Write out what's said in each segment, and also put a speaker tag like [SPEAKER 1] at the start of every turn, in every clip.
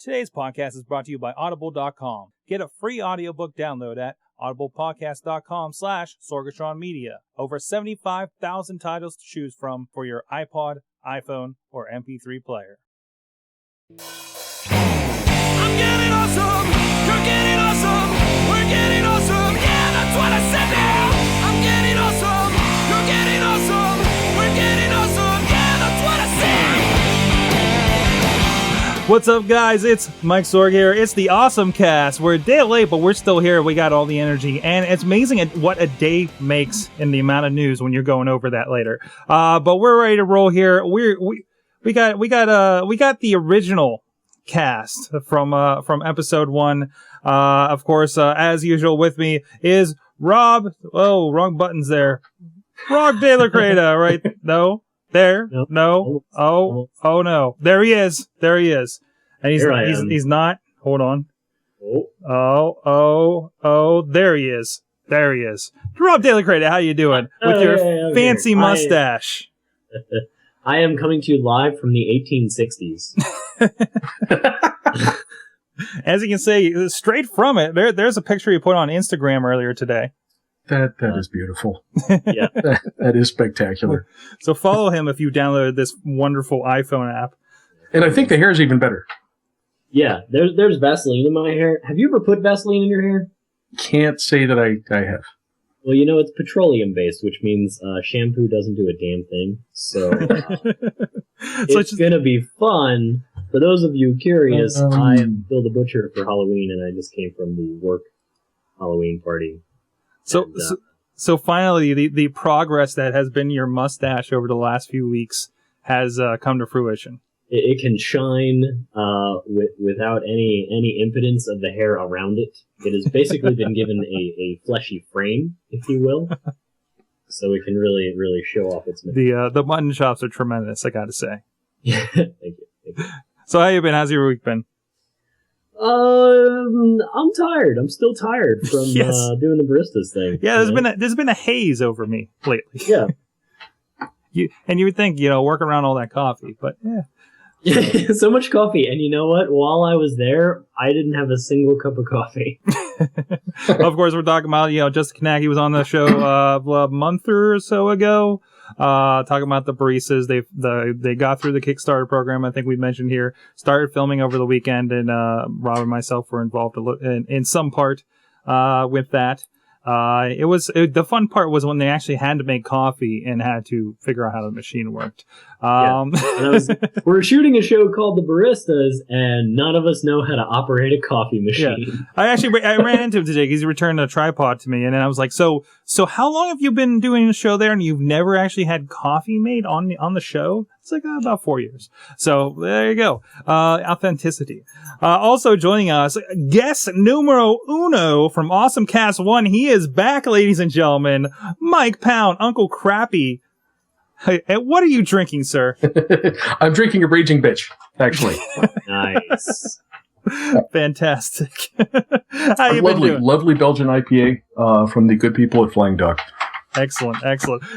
[SPEAKER 1] Today's podcast is brought to you by Audible.com. Get a free audiobook download at audiblepodcast.com/Sorgatron Media. Over 75,000 titles to choose from for your iPod, iPhone, or MP3 player.
[SPEAKER 2] I'm getting awesome, you're getting awesome, we're getting awesome, yeah, that's what I said now. I'm getting awesome, you're getting awesome, we're getting awesome, yeah, that's what I said.
[SPEAKER 1] What's up, guys? It's Mike Sorg here. It's the AwesomeCast. We're a day late, but we're still here. We got all the energy, and it's amazing what a day makes in the amount of news when you're going over that later. But we're ready to roll here. We got the original cast from episode 1. Of course, as usual, with me is Rob. Oh, wrong buttons there. Rob De La Creta, right? No. There. Nope. No. Oh no. There he is. And he's not. Hold on. Oh. There he is. Rob De La Creta, how you doing? With your fancy mustache.
[SPEAKER 3] I am coming to you live from the 1860s.
[SPEAKER 1] As you can see, straight from it. There's a picture you put on Instagram earlier today.
[SPEAKER 4] That is beautiful.
[SPEAKER 3] Yeah.
[SPEAKER 4] That is spectacular.
[SPEAKER 1] So follow him if you downloaded this wonderful iPhone app.
[SPEAKER 4] And I think the hair is even better.
[SPEAKER 3] Yeah, there's Vaseline in my hair. Have you ever put Vaseline in your hair?
[SPEAKER 4] Can't say that I have.
[SPEAKER 3] Well, you know, it's petroleum-based, which means shampoo doesn't do a damn thing. So it's going to be fun. For those of you curious, I am Bill the Butcher for Halloween, and I just came from the work Halloween party.
[SPEAKER 1] So finally, the progress that has been your mustache over the last few weeks has come to fruition.
[SPEAKER 3] It can shine without any impedance of the hair around it. It has basically been given a fleshy frame, if you will, so it can really, really show off its material.
[SPEAKER 1] The mutton chops are tremendous, I gotta say.
[SPEAKER 3] Yeah, thank you.
[SPEAKER 1] So how you been? How's your week been?
[SPEAKER 3] I'm tired. I'm still tired from doing the baristas thing.
[SPEAKER 1] Yeah, there's been a haze over me lately.
[SPEAKER 3] Yeah.
[SPEAKER 1] You would think, work around all that coffee, but yeah.
[SPEAKER 3] So much coffee, and you know what? While I was there, I didn't have a single cup of coffee.
[SPEAKER 1] Of course, we're talking about, Justin Kanacki was on the show a month or so ago, talking about the baristas. They got through the Kickstarter program. I think we mentioned here, started filming over the weekend, and Rob and myself were involved in some part with that. The fun part was when they actually had to make coffee and had to figure out how the machine worked.
[SPEAKER 3] We're shooting a show called The Baristas, and none of us know how to operate a coffee machine.
[SPEAKER 1] Yeah. I ran into him today because he returned a tripod to me, and then I was like, so how long have you been doing the show there, and you've never actually had coffee made on the show? It's like about 4 years. So there you go. Authenticity. Also joining us, guest numero uno from AwesomeCast 1. He is back, ladies and gentlemen. Mike Pound, Uncle Crappy. Hey, what are you drinking, sir?
[SPEAKER 4] I'm drinking a raging bitch, actually.
[SPEAKER 3] Nice.
[SPEAKER 1] Fantastic. How you been doing?
[SPEAKER 4] Lovely Belgian IPA from the good people at Flying Dog.
[SPEAKER 1] Excellent.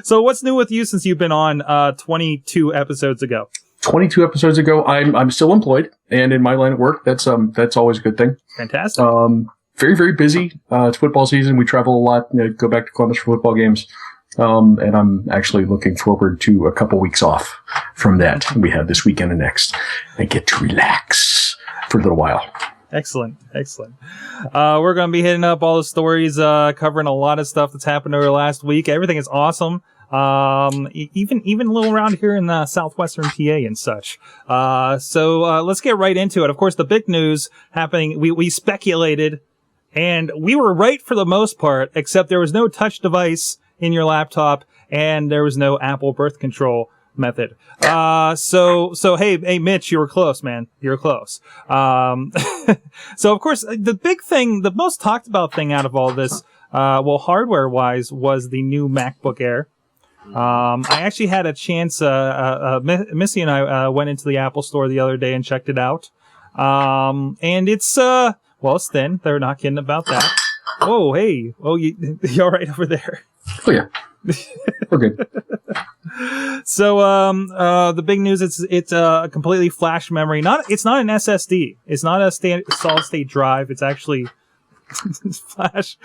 [SPEAKER 1] So what's new with you since you've been on 22 episodes ago?
[SPEAKER 4] 22 episodes ago, I'm still employed, and in my line of work, that's always a good thing.
[SPEAKER 1] Fantastic.
[SPEAKER 4] Very, very busy. It's football season. We travel a lot. Go back to Columbus for football games. And I'm actually looking forward to a couple weeks off from that. We have this weekend and next. I get to relax for a little while.
[SPEAKER 1] Excellent. We're going to be hitting up all the stories, covering a lot of stuff that's happened over the last week. Everything is awesome. Even a little around here in southwestern PA and such. So let's get right into it. Of course, the big news happening, we speculated, and we were right for the most part, except there was no touch device in your laptop, and there was no Apple birth control method. So hey, Mitch, you were close, man. You were close. So of course, the big thing, the most talked about thing out of all this, hardware wise, was the new MacBook Air. I actually had a chance, Missy and I, went into the Apple store the other day and checked it out. And it's, it's thin. They're not kidding about that. Oh, hey. Oh, you all right over there?
[SPEAKER 4] Oh, yeah. We're good.
[SPEAKER 1] So, the big news is it's a completely flash memory. It's not an SSD. It's not a solid state drive. It's actually flash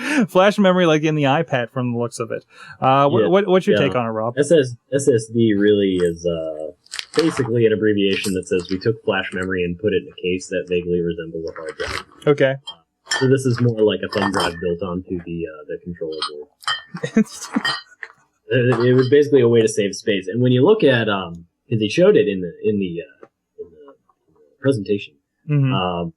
[SPEAKER 1] memory like in the iPad from the looks of it. What's your take on it, Rob?
[SPEAKER 3] SSD really is basically an abbreviation that says we took flash memory and put it in a case that vaguely resembles a hard drive.
[SPEAKER 1] Okay.
[SPEAKER 3] So this is more like a thumb drive built onto the controller board. It was basically a way to save space. And when you look at, because they showed it in the presentation,
[SPEAKER 1] Mm-hmm.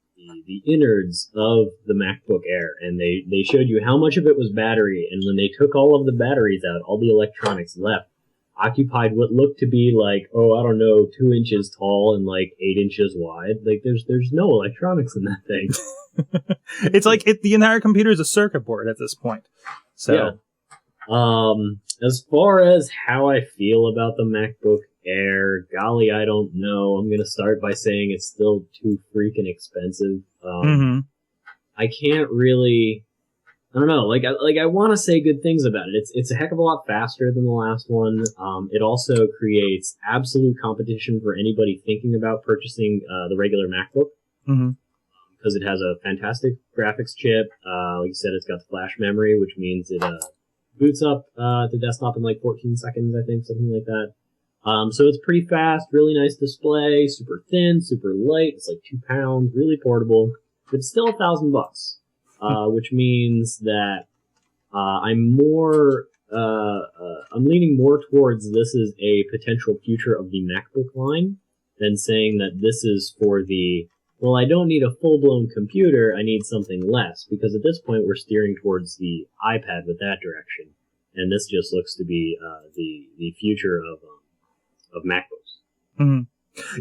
[SPEAKER 3] The innards of the MacBook Air, and they showed you how much of it was battery, and when they took all of the batteries out, all the electronics left occupied what looked to be like, 2 inches tall and like 8 inches wide. Like there's no electronics in that thing.
[SPEAKER 1] It's like the entire computer is a circuit board at this point. So,
[SPEAKER 3] yeah. As far as how I feel about the MacBook Air, golly, I don't know. I'm gonna start by saying it's still too freaking expensive. I can't really. I don't know. I want to say good things about it. It's a heck of a lot faster than the last one. It also creates absolute competition for anybody thinking about purchasing the regular MacBook. Because it has a fantastic graphics chip. Like you said, it's got the flash memory, which means it boots up to desktop in like 14 seconds, I think, something like that. So it's pretty fast, really nice display, super thin, super light. It's like 2 pounds, really portable. But it's still $1,000, which means that I'm leaning more towards this is a potential future of the MacBook line than saying that this is for well, I don't need a full-blown computer, I need something less, because at this point we're steering towards the iPad with that direction, and this just looks to be the future of MacBooks.
[SPEAKER 1] Mm-hmm.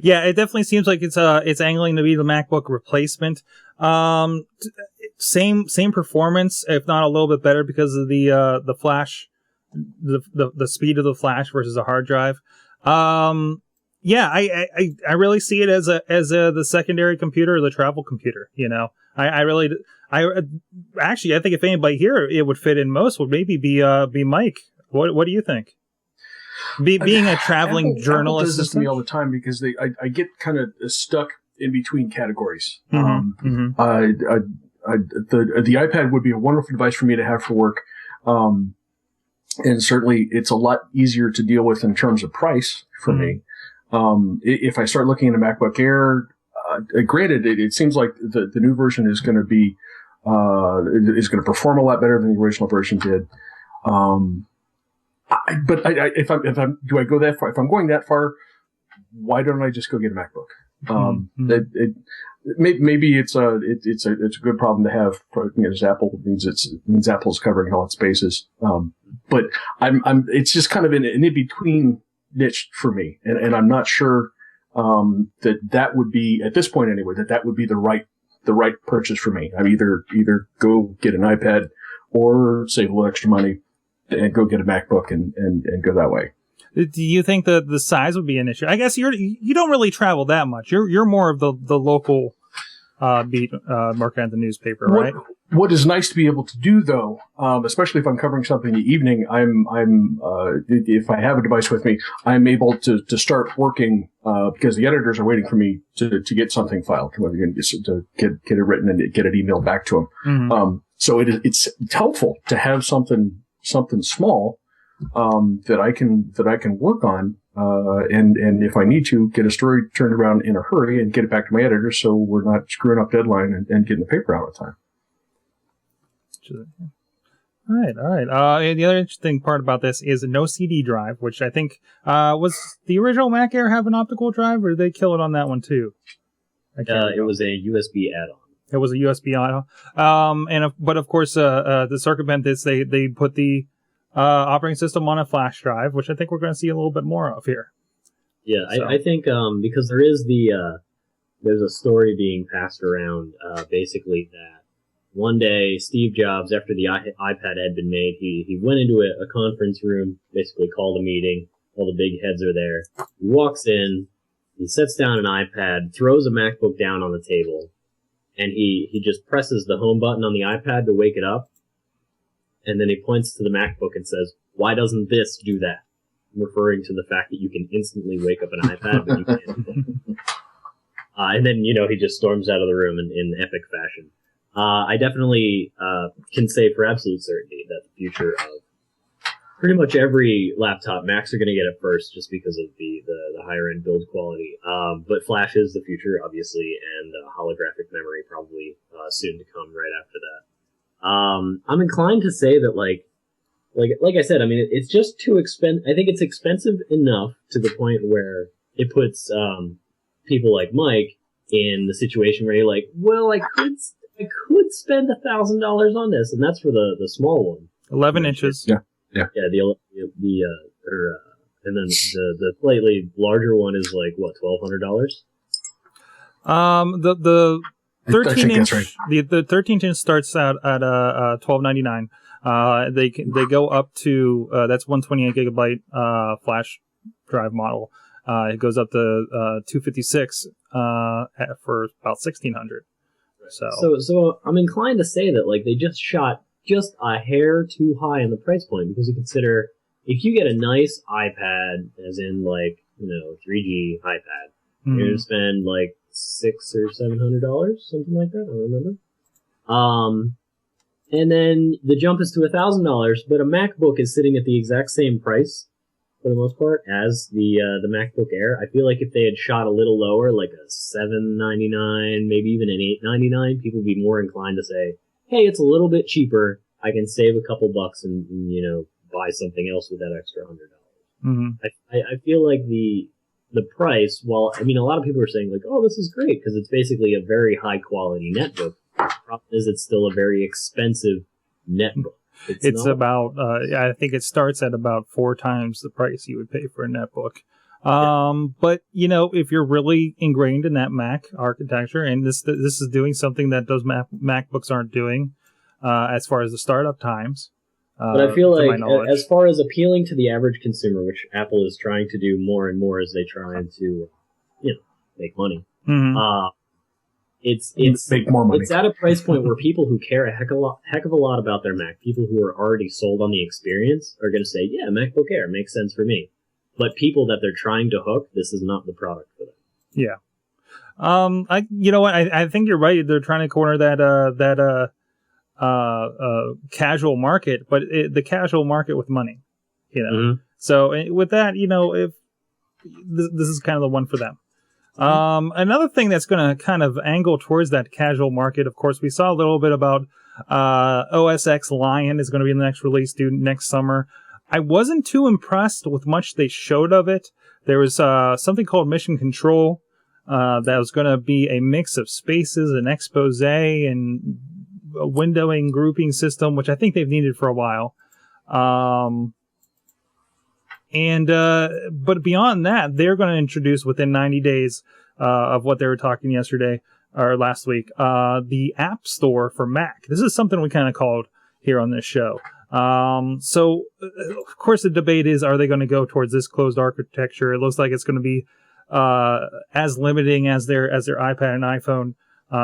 [SPEAKER 1] Yeah, it definitely seems like it's angling to be the MacBook replacement. Same performance, if not a little bit better, because of the flash, the speed of the flash versus a hard drive. Yeah, I really see it as the secondary computer or the travel computer. You know, I think if anybody here it would fit in most would maybe be Mike. What do you think? Being a traveling journalist,
[SPEAKER 4] Apple does this to me all the time because I get kind of stuck in between categories. The iPad would be a wonderful device for me to have for work, and certainly it's a lot easier to deal with in terms of price for me. If I start looking at a MacBook Air, granted, it seems like the new version is going to be is going to perform a lot better than the original version did. But if I go that far? If I'm going that far, why don't I just go get a MacBook? Maybe it's a good problem to have. As Apple means Apple's covering all its bases. But it's just kind of an in between niche for me, and I'm not sure that would be at this point anyway that would be the right purchase for me. I either go get an iPad or save a little extra money and go get a MacBook and go that way.
[SPEAKER 1] Do you think that the size would be an issue? I guess you don't really travel that much. You're more of the local beat market at the newspaper, right?
[SPEAKER 4] What is nice to be able to do, though, especially if I'm covering something in the evening, if I have a device with me, I'm able to start working because the editors are waiting for me to get something filed, to get it written and get it emailed back to them. So it's helpful to have something small that I can work on, and if I need to, get a story turned around in a hurry and get it back to my editor, so we're not screwing up deadline and getting the paper out on time.
[SPEAKER 1] All right. And the other interesting part about this is no CD drive, which I think was the original Mac Air have an optical drive, or did they kill it on that one too?
[SPEAKER 3] It was a USB add-on.
[SPEAKER 1] It was a USB add-on. But of course, to circumvent this, they put the operating system on a flash drive, which I think we're going to see a little bit more of here.
[SPEAKER 3] Yeah, so. I think because there is there's a story being passed around, basically that one day Steve Jobs, after the iPad had been made, he went into a conference room, basically called a meeting. All the big heads are there. He walks in, he sets down an iPad, throws a MacBook down on the table, and he just presses the home button on the iPad to wake it up. And then he points to the MacBook and says, "Why doesn't this do that?" referring to the fact that you can instantly wake up an iPad, but you can't. And then, he just storms out of the room in epic fashion. I definitely can say for absolute certainty that the future of pretty much every laptop, Macs are going to get it first just because of the higher end build quality. But Flash is the future, obviously, and holographic memory probably soon to come right after that. I'm inclined to say that like I said, I mean, it's just too expensive. I think it's expensive enough to the point where it puts people like Mike in the situation where you're like, well, I could spend $1,000 on this, and that's for the small one,
[SPEAKER 1] 11 inches.
[SPEAKER 4] Yeah.
[SPEAKER 3] Yeah, and then the slightly larger one is like what, $1,200?
[SPEAKER 1] The 13 inch,
[SPEAKER 4] right.
[SPEAKER 1] the 13 inch starts out at $1,299. They go up to that's 128 gigabyte flash drive model. It goes up to 256 for about $1,600.
[SPEAKER 3] So I'm inclined to say that like they just shot just a hair too high in the price point, because you consider if you get a nice iPad, as in like 3G iPad, you're gonna spend like $600 or $700, something like that. I don't remember. And then the jump is to $1,000, but a MacBook is sitting at the exact same price for the most part as the MacBook Air. I feel like if they had shot a little lower, like a $799, maybe even an $899, people would be more inclined to say, hey, it's a little bit cheaper. I can save a couple bucks and buy something else with that extra $100.
[SPEAKER 1] Mm-hmm.
[SPEAKER 3] I feel like the price, while I mean a lot of people are saying like, oh, this is great because it's basically a very high quality netbook. The problem is it's still a very expensive netbook.
[SPEAKER 1] It's about I think it starts at about 4 times the price you would pay for a netbook. But if you're really ingrained in that Mac architecture, and this is doing something that those MacBooks aren't doing, as far as the startup times.
[SPEAKER 3] But I feel like as far as appealing to the average consumer, which Apple is trying to do more and more as they try to, make money.
[SPEAKER 1] Mm-hmm.
[SPEAKER 3] It's
[SPEAKER 4] make more money.
[SPEAKER 3] It's at a price point where people who care a heck of a lot about their Mac, people who are already sold on the experience, are going to say, yeah, MacBook Air makes sense for me. But people that they're trying to hook, this is not the product for them.
[SPEAKER 1] Yeah. I think you're right. They're trying to corner that casual market, but the casual market with money,
[SPEAKER 3] Mm-hmm.
[SPEAKER 1] So with that, if this is kind of the one for them. Another thing that's going to kind of angle towards that casual market, of course, we saw a little bit about OS X Lion is going to be the next release due next summer. I wasn't too impressed with much they showed of it. There was something called Mission Control that was going to be a mix of spaces and expose and a windowing grouping system, which I think they've needed for a while. But beyond that, they're going to introduce within 90 days of what they were talking yesterday or last week, the App Store for Mac. This is something we kind of called here on this show. So of course the debate is, are they going to go towards this closed architecture? It looks like it's going to be as limiting as their iPad and iPhone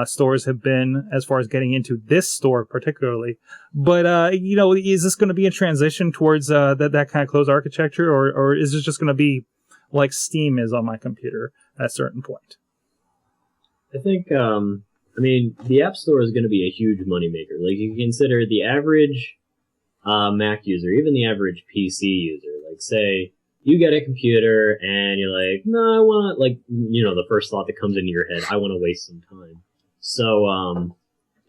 [SPEAKER 1] stores have been as far as getting into this store particularly. But is this going to be a transition towards that kind of closed architecture, or is this just going to be like Steam is on my computer at a certain point?
[SPEAKER 3] I think the App Store is going to be a huge moneymaker. Like, you consider the average Mac user, even the average PC user, like say you get a computer and you're like, no, I want, like, the first thought that comes into your head, I want to waste some time. So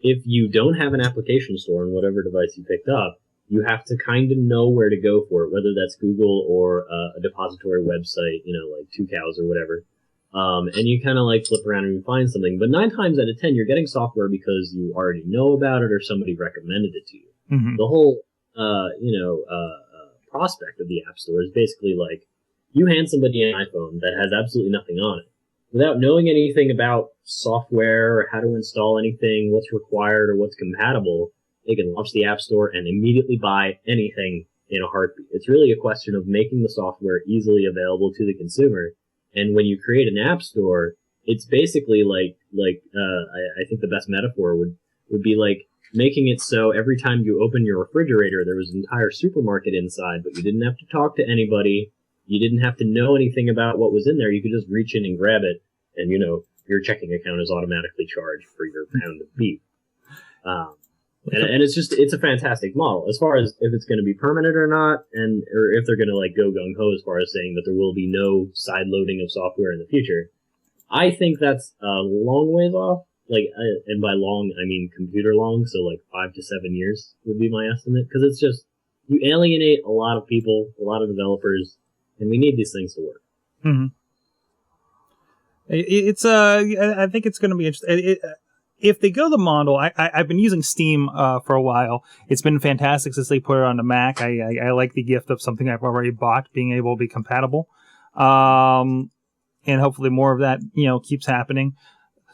[SPEAKER 3] if you don't have an application store on whatever device you picked up, you have to kind of know where to go for it, whether that's Google or a depository website, like 2Cows or whatever. And you kind of like flip around and you find something. But 9 times out of 10, you're getting software because you already know about it or somebody recommended it to you.
[SPEAKER 1] Mm-hmm.
[SPEAKER 3] The whole, prospect of the App Store is basically like, you hand somebody an iPhone that has absolutely nothing on it. Without knowing anything about software or how to install anything, what's required or what's compatible, they can launch the App Store and immediately buy anything in a heartbeat. It's really a question of making the software easily available to the consumer. And when you create an App Store, it's basically I think the best metaphor would be like making it so every time you open your refrigerator, there was an entire supermarket inside, but you didn't have to talk to anybody. You didn't have to know anything about what was in there. You could just reach in and grab it, and your checking account is automatically charged for your pound of beef. And it's a fantastic model as far as if it's going to be permanent or not, or if they're going to like go gung ho as far as saying that there will be no side loading of software in the future. I think that's a long ways off. And by long I mean computer long, so like 5 to 7 years would be my estimate, because it's just you alienate a lot of people, a lot of developers, and we need these things to work.
[SPEAKER 1] Mm-hmm. I think it's going to be interesting. If they go the model, I've been using Steam for a while. It's been fantastic since they put it on the Mac. I like the gift of something I've already bought being able to be compatible, and hopefully more of that keeps happening.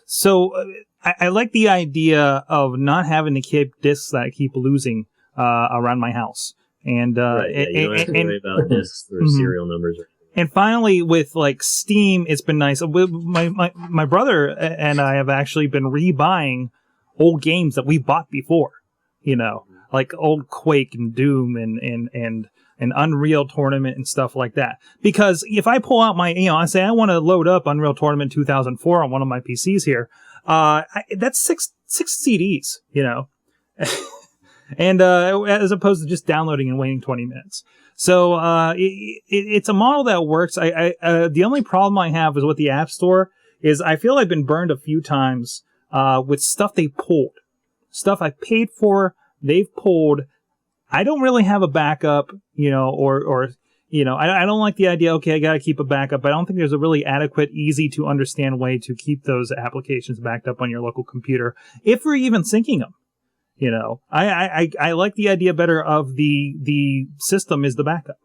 [SPEAKER 1] So I like the idea of not having to keep discs that I keep losing around my house, and
[SPEAKER 3] right, yeah, you don't have to worry about discs or serial numbers.
[SPEAKER 1] And finally, with like Steam, it's been nice. My brother and I have actually been rebuying old games that we bought before, like old Quake and Doom and Unreal Tournament and stuff like that. Because if I pull out I say I want to load up Unreal Tournament 2004 on one of my PCs here, that's six CDs, and as opposed to just downloading and waiting 20 minutes. So it's a model that works. The only problem I have is with the App Store is I feel I've been burned a few times with stuff they pulled. Stuff I paid for, they've pulled. I don't really have a backup, I don't like the idea, okay, I got to keep a backup. But I don't think there's a really adequate, easy to understand way to keep those applications backed up on your local computer, if we're even syncing them. I like the idea better of the system is the backup.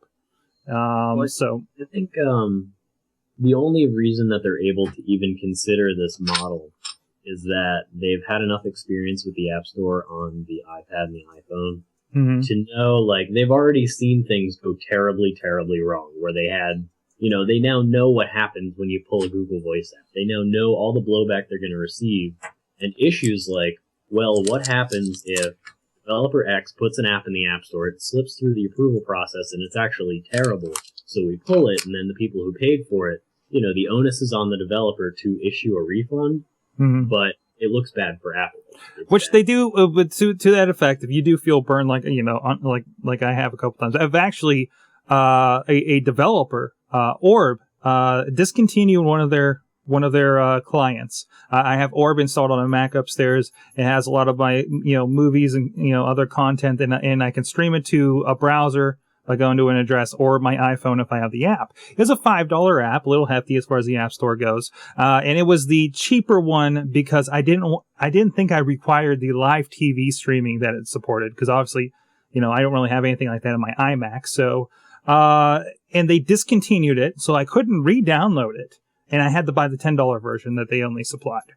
[SPEAKER 1] So
[SPEAKER 3] I think the only reason that they're able to even consider this model is that they've had enough experience with the App Store on the iPad and the iPhone to know, like, they've already seen things go terribly, terribly wrong, where they had, they now know what happens when you pull a Google Voice app. They now know all the blowback they're going to receive, and issues like, well, what happens if developer X puts an app in the App Store, it slips through the approval process, and it's actually terrible, so we pull it, and then the people who paid for it, the onus is on the developer to issue a refund, but it looks bad for Apple.
[SPEAKER 1] Which they do, but to that effect, if you do feel burned, like like I have a couple times, I've actually a developer, Orb, discontinued one of their clients. I have Orb installed on a Mac upstairs. It has a lot of my movies and other content, and I can stream it to a browser by going to an address, or my iPhone if I have the app. It's a $5 app, a little hefty as far as the App Store goes, and it was the cheaper one because I didn't think I required the live TV streaming that it supported, because obviously I don't really have anything like that in my iMac. So and they discontinued it, so I couldn't re-download it. And I had to buy the $10 version that they only supplied,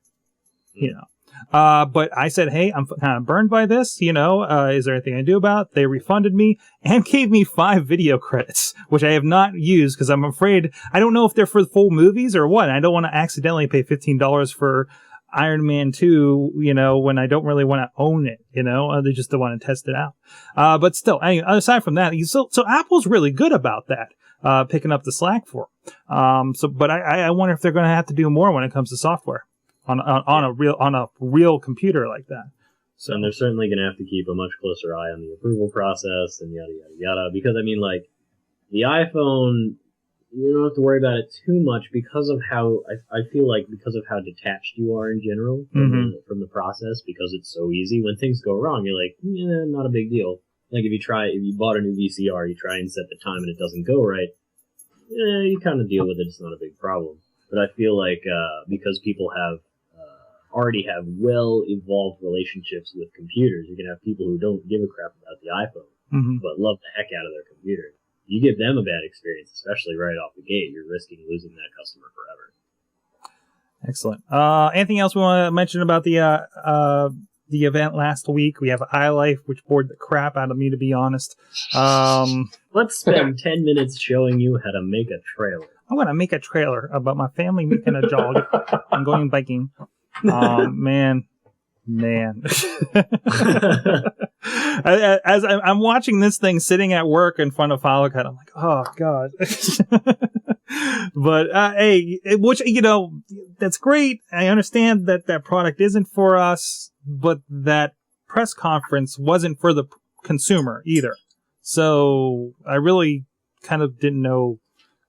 [SPEAKER 1] But I said, hey, I'm kind of burned by this, is there anything I can do about it? They refunded me and gave me 5 video credits, which I have not used because I'm afraid, I don't know if they're for full movies or what. I don't want to accidentally pay $15 for Iron Man 2, when I don't really want to own it, they just don't want to test it out. But still, anyway, aside from that, so Apple's really good about that. Picking up the slack for them. But I wonder if they're going to have to do more when it comes to software on a real computer like that. So,
[SPEAKER 3] and they're certainly going to have to keep a much closer eye on the approval process and yada yada yada. Because the iPhone, you don't have to worry about it too much because of how I feel like because of how detached you are in general from the process, because it's so easy. When things go wrong, you're like, not a big deal. Like if you bought a new VCR, you try and set the time and it doesn't go right, you kind of deal with it. It's not a big problem. But I feel like because people already have well-evolved relationships with computers, you can have people who don't give a crap about the iPhone, but love the heck out of their computer. You give them a bad experience, especially right off the gate, you're risking losing that customer forever.
[SPEAKER 1] Excellent. Anything else we want to mention about the event last week? We have iLife, which bored the crap out of me, to be honest.
[SPEAKER 3] Let's spend 10 minutes showing you how to make a trailer.
[SPEAKER 1] I'm going to make a trailer about my family making a jog and going biking. Man. Man. As I'm watching this thing sitting at work in front of Final Cut, I'm like, oh, God. But, hey, which, that's great. I understand that that product isn't for us, but that press conference wasn't for the consumer either. So I really kind of didn't know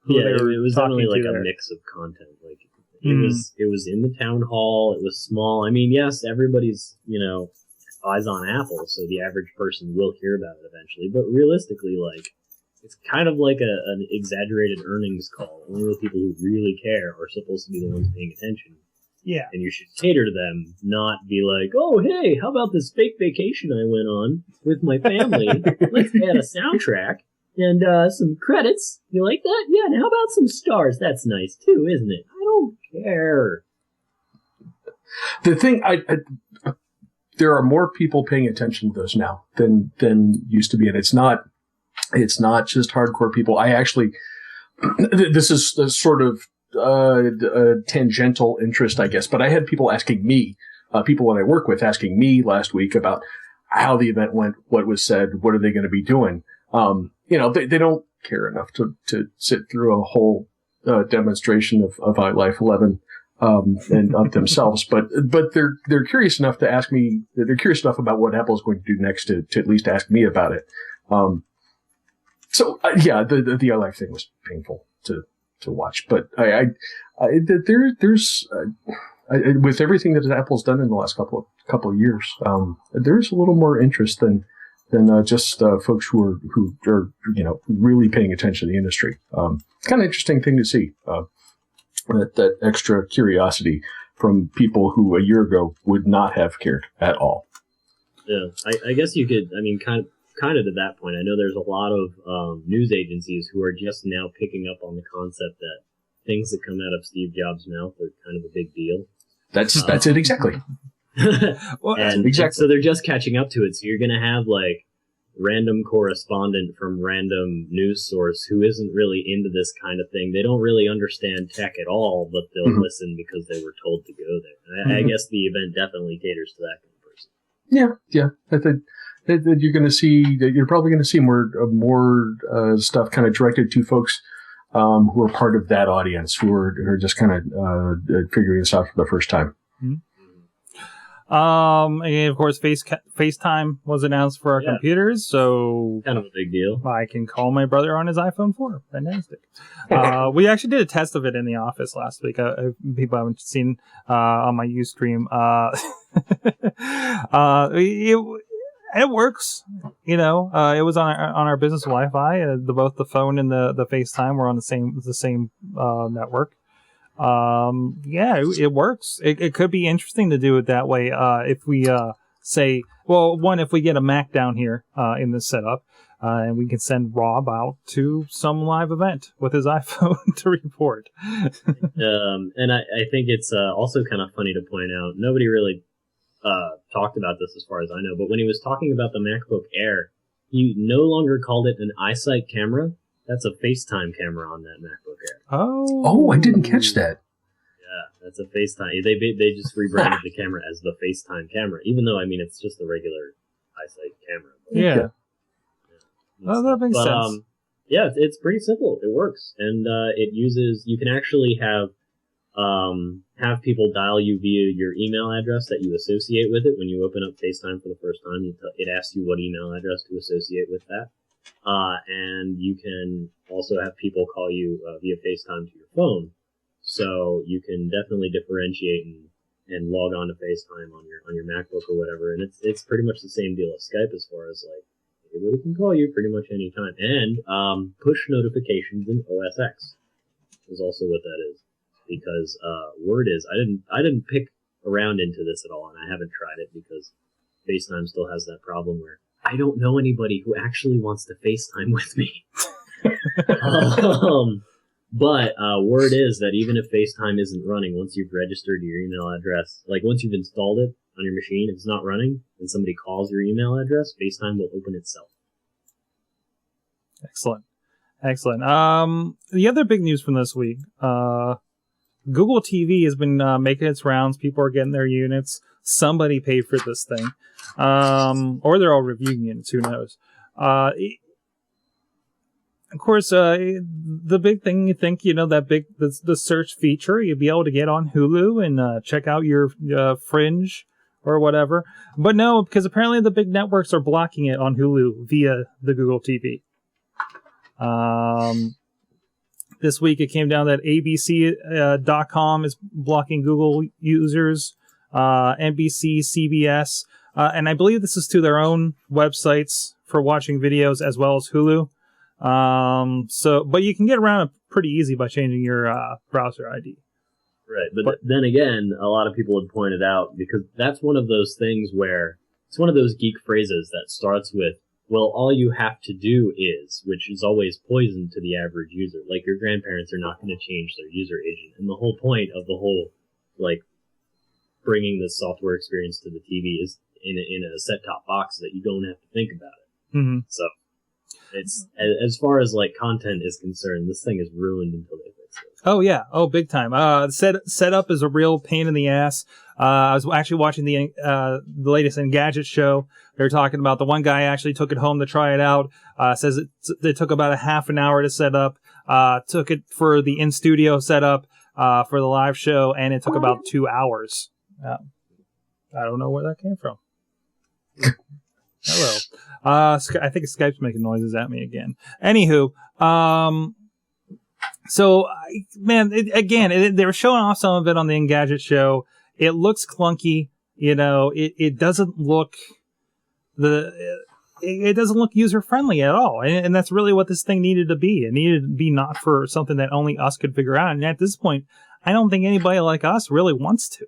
[SPEAKER 1] who they were
[SPEAKER 3] it was
[SPEAKER 1] talking
[SPEAKER 3] definitely like
[SPEAKER 1] to
[SPEAKER 3] a
[SPEAKER 1] there.
[SPEAKER 3] mix of content. Like it was in the town hall. It was small. I mean, yes, everybody's eyes on Apple, so the average person will hear about it eventually. But realistically, like it's kind of like an exaggerated earnings call. Only the people who really care are supposed to be the ones paying attention.
[SPEAKER 1] Yeah.
[SPEAKER 3] And you should cater to them, not be like, oh, hey, how about this fake vacation I went on with my family? Let's add a soundtrack and some credits. You like that? Yeah, and how about some stars? That's nice, too, isn't it? I don't care.
[SPEAKER 4] The thing, there are more people paying attention to those now than used to be, and it's not just hardcore people. I actually, this is sort of a tangential interest, I guess, but I had people asking me, people that I work with asking me last week about how the event went, what was said, what are they going to be doing. They don't care enough to sit through a whole demonstration of iLife 11 and of themselves, but they're curious enough to ask me. They're curious enough about what Apple is going to do next to at least ask me about it. The iLife thing was painful to watch, but there's with everything that Apple's done in the last couple of years, there's a little more interest than just folks who are really paying attention to the industry. It's kind of an interesting thing to see, that extra curiosity from people who a year ago would not have cared at all.
[SPEAKER 3] Yeah, I guess you could. I mean, kind of to that point, I know there's a lot of news agencies who are just now picking up on the concept that things that come out of Steve Jobs' mouth are kind of a big deal.
[SPEAKER 4] That's it exactly.
[SPEAKER 3] And so they're just catching up to it. So you're going to have like random correspondent from random news source who isn't really into this kind of thing. They don't really understand tech at all, but they'll listen because they were told to go there. I guess the event definitely caters to that kind of person.
[SPEAKER 4] Yeah. I think that you're going to see that you're probably going to see more stuff kind of directed to folks who are part of that audience, who are just kind of figuring this out for the first time.
[SPEAKER 1] And of course, FaceTime was announced for our computers, so
[SPEAKER 3] kind of a big deal.
[SPEAKER 1] I can call my brother on his iPhone 4. Fantastic. We actually did a test of it in the office last week. People haven't seen on my Ustream. It works. It was on our business Wi-Fi. Both the phone and the FaceTime were on the same network. It works. It could be interesting to do it that way. If we if we get a Mac down here in this setup, and we can send Rob out to some live event with his iPhone to report.
[SPEAKER 3] And I think it's also kind of funny to point out, nobody really talked about this as far as I know, but when he was talking about the MacBook Air, he no longer called it an iSight camera. That's a FaceTime camera on that MacBook Air.
[SPEAKER 4] Oh, I didn't catch that.
[SPEAKER 3] Yeah, that's a FaceTime. They just rebranded the camera as the FaceTime camera, even though, I mean, it's just a regular iSight camera.
[SPEAKER 1] Yeah. That makes sense.
[SPEAKER 3] It's pretty simple. It works. And you can actually have people dial you via your email address that you associate with it. When you open up FaceTime for the first time, it asks you what email address to associate with that. And you can also have people call you via FaceTime to your phone. So you can definitely differentiate and log on to FaceTime on your MacBook or whatever. And it's pretty much the same deal as Skype as far as like anybody can call you pretty much any time. And push notifications in OS X is also what that is. Because word is I didn't pick around into this at all, and I haven't tried it because FaceTime still has that problem where I don't know anybody who actually wants to FaceTime with me. But word is that even if FaceTime isn't running, once you've registered your email address, like once you've installed it on your machine, if it's not running and somebody calls your email address, FaceTime will open itself.
[SPEAKER 1] Excellent. The other big news from this week, Google TV has been making its rounds. People are getting their units. somebody paid for this thing. Or they're all reviewing it, who knows. Of course, the big thing, you think, the search feature, you'd be able to get on Hulu and check out your Fringe or whatever. But no, because apparently the big networks are blocking it on Hulu via the Google TV. This week it came down that ABC.com is blocking Google users, NBC, CBS, and I believe this is to their own websites for watching videos as well as Hulu. But you can get around it pretty easy by changing your browser ID.
[SPEAKER 3] Right, but then again, a lot of people had pointed out, because that's one of those things where it's one of those geek phrases that starts with, well, all you have to do is, which is always poison to the average user. Like, your grandparents are not going to change their user agent. And the whole point of the whole, bringing this software experience to the TV is in a set-top box that you don't have to think about it.
[SPEAKER 1] Mm-hmm.
[SPEAKER 3] So, it's, as far as, content is concerned, this thing is ruined until they fix it.
[SPEAKER 1] Oh, yeah. Oh, big time. Setup is a real pain in the ass. I was actually watching the latest Engadget show. They were talking about the one guy actually took it home to try it out. Says it took about a half an hour to set up. Took it for the in-studio setup for the live show, and it took about 2 hours. I don't know where that came from. Hello. I think Skype's making noises at me again. Anywho, so, man, they were showing off some of it on the Engadget show. It looks clunky, it doesn't look it doesn't look user friendly at all. And that's really what this thing needed to be. It needed to be not for something that only us could figure out. And at this point, I don't think anybody like us really wants to.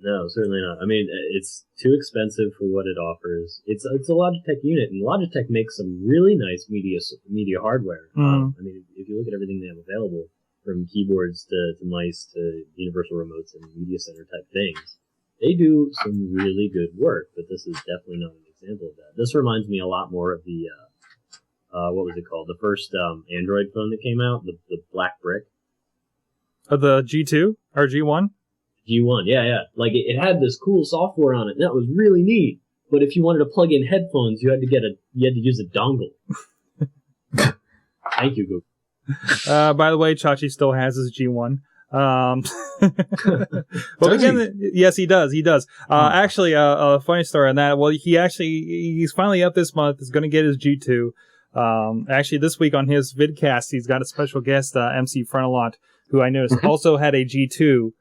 [SPEAKER 3] No, certainly not. I mean, it's too expensive for what it offers. It's a Logitech unit, and Logitech makes some really nice media hardware.
[SPEAKER 1] Mm.
[SPEAKER 3] I mean, if you look at everything they have available, from keyboards to mice to universal remotes and media center type things, they do some really good work. But this is definitely not an example of that. This reminds me a lot more of the what was it called? The first Android phone that came out, the black brick.
[SPEAKER 1] The G2 or G1?
[SPEAKER 3] G1, yeah. It had this cool software on it, and that was really neat. But if you wanted to plug in headphones, you had to use a dongle. Thank you, Google.
[SPEAKER 1] By the way, Chachi still has his G1. But again, yes, he does. Actually, a funny story on that. Well, he's finally up this month. He's going to get his G2. Actually, this week on his vidcast, he's got a special guest, MC Frontalot, who I noticed also had a G2.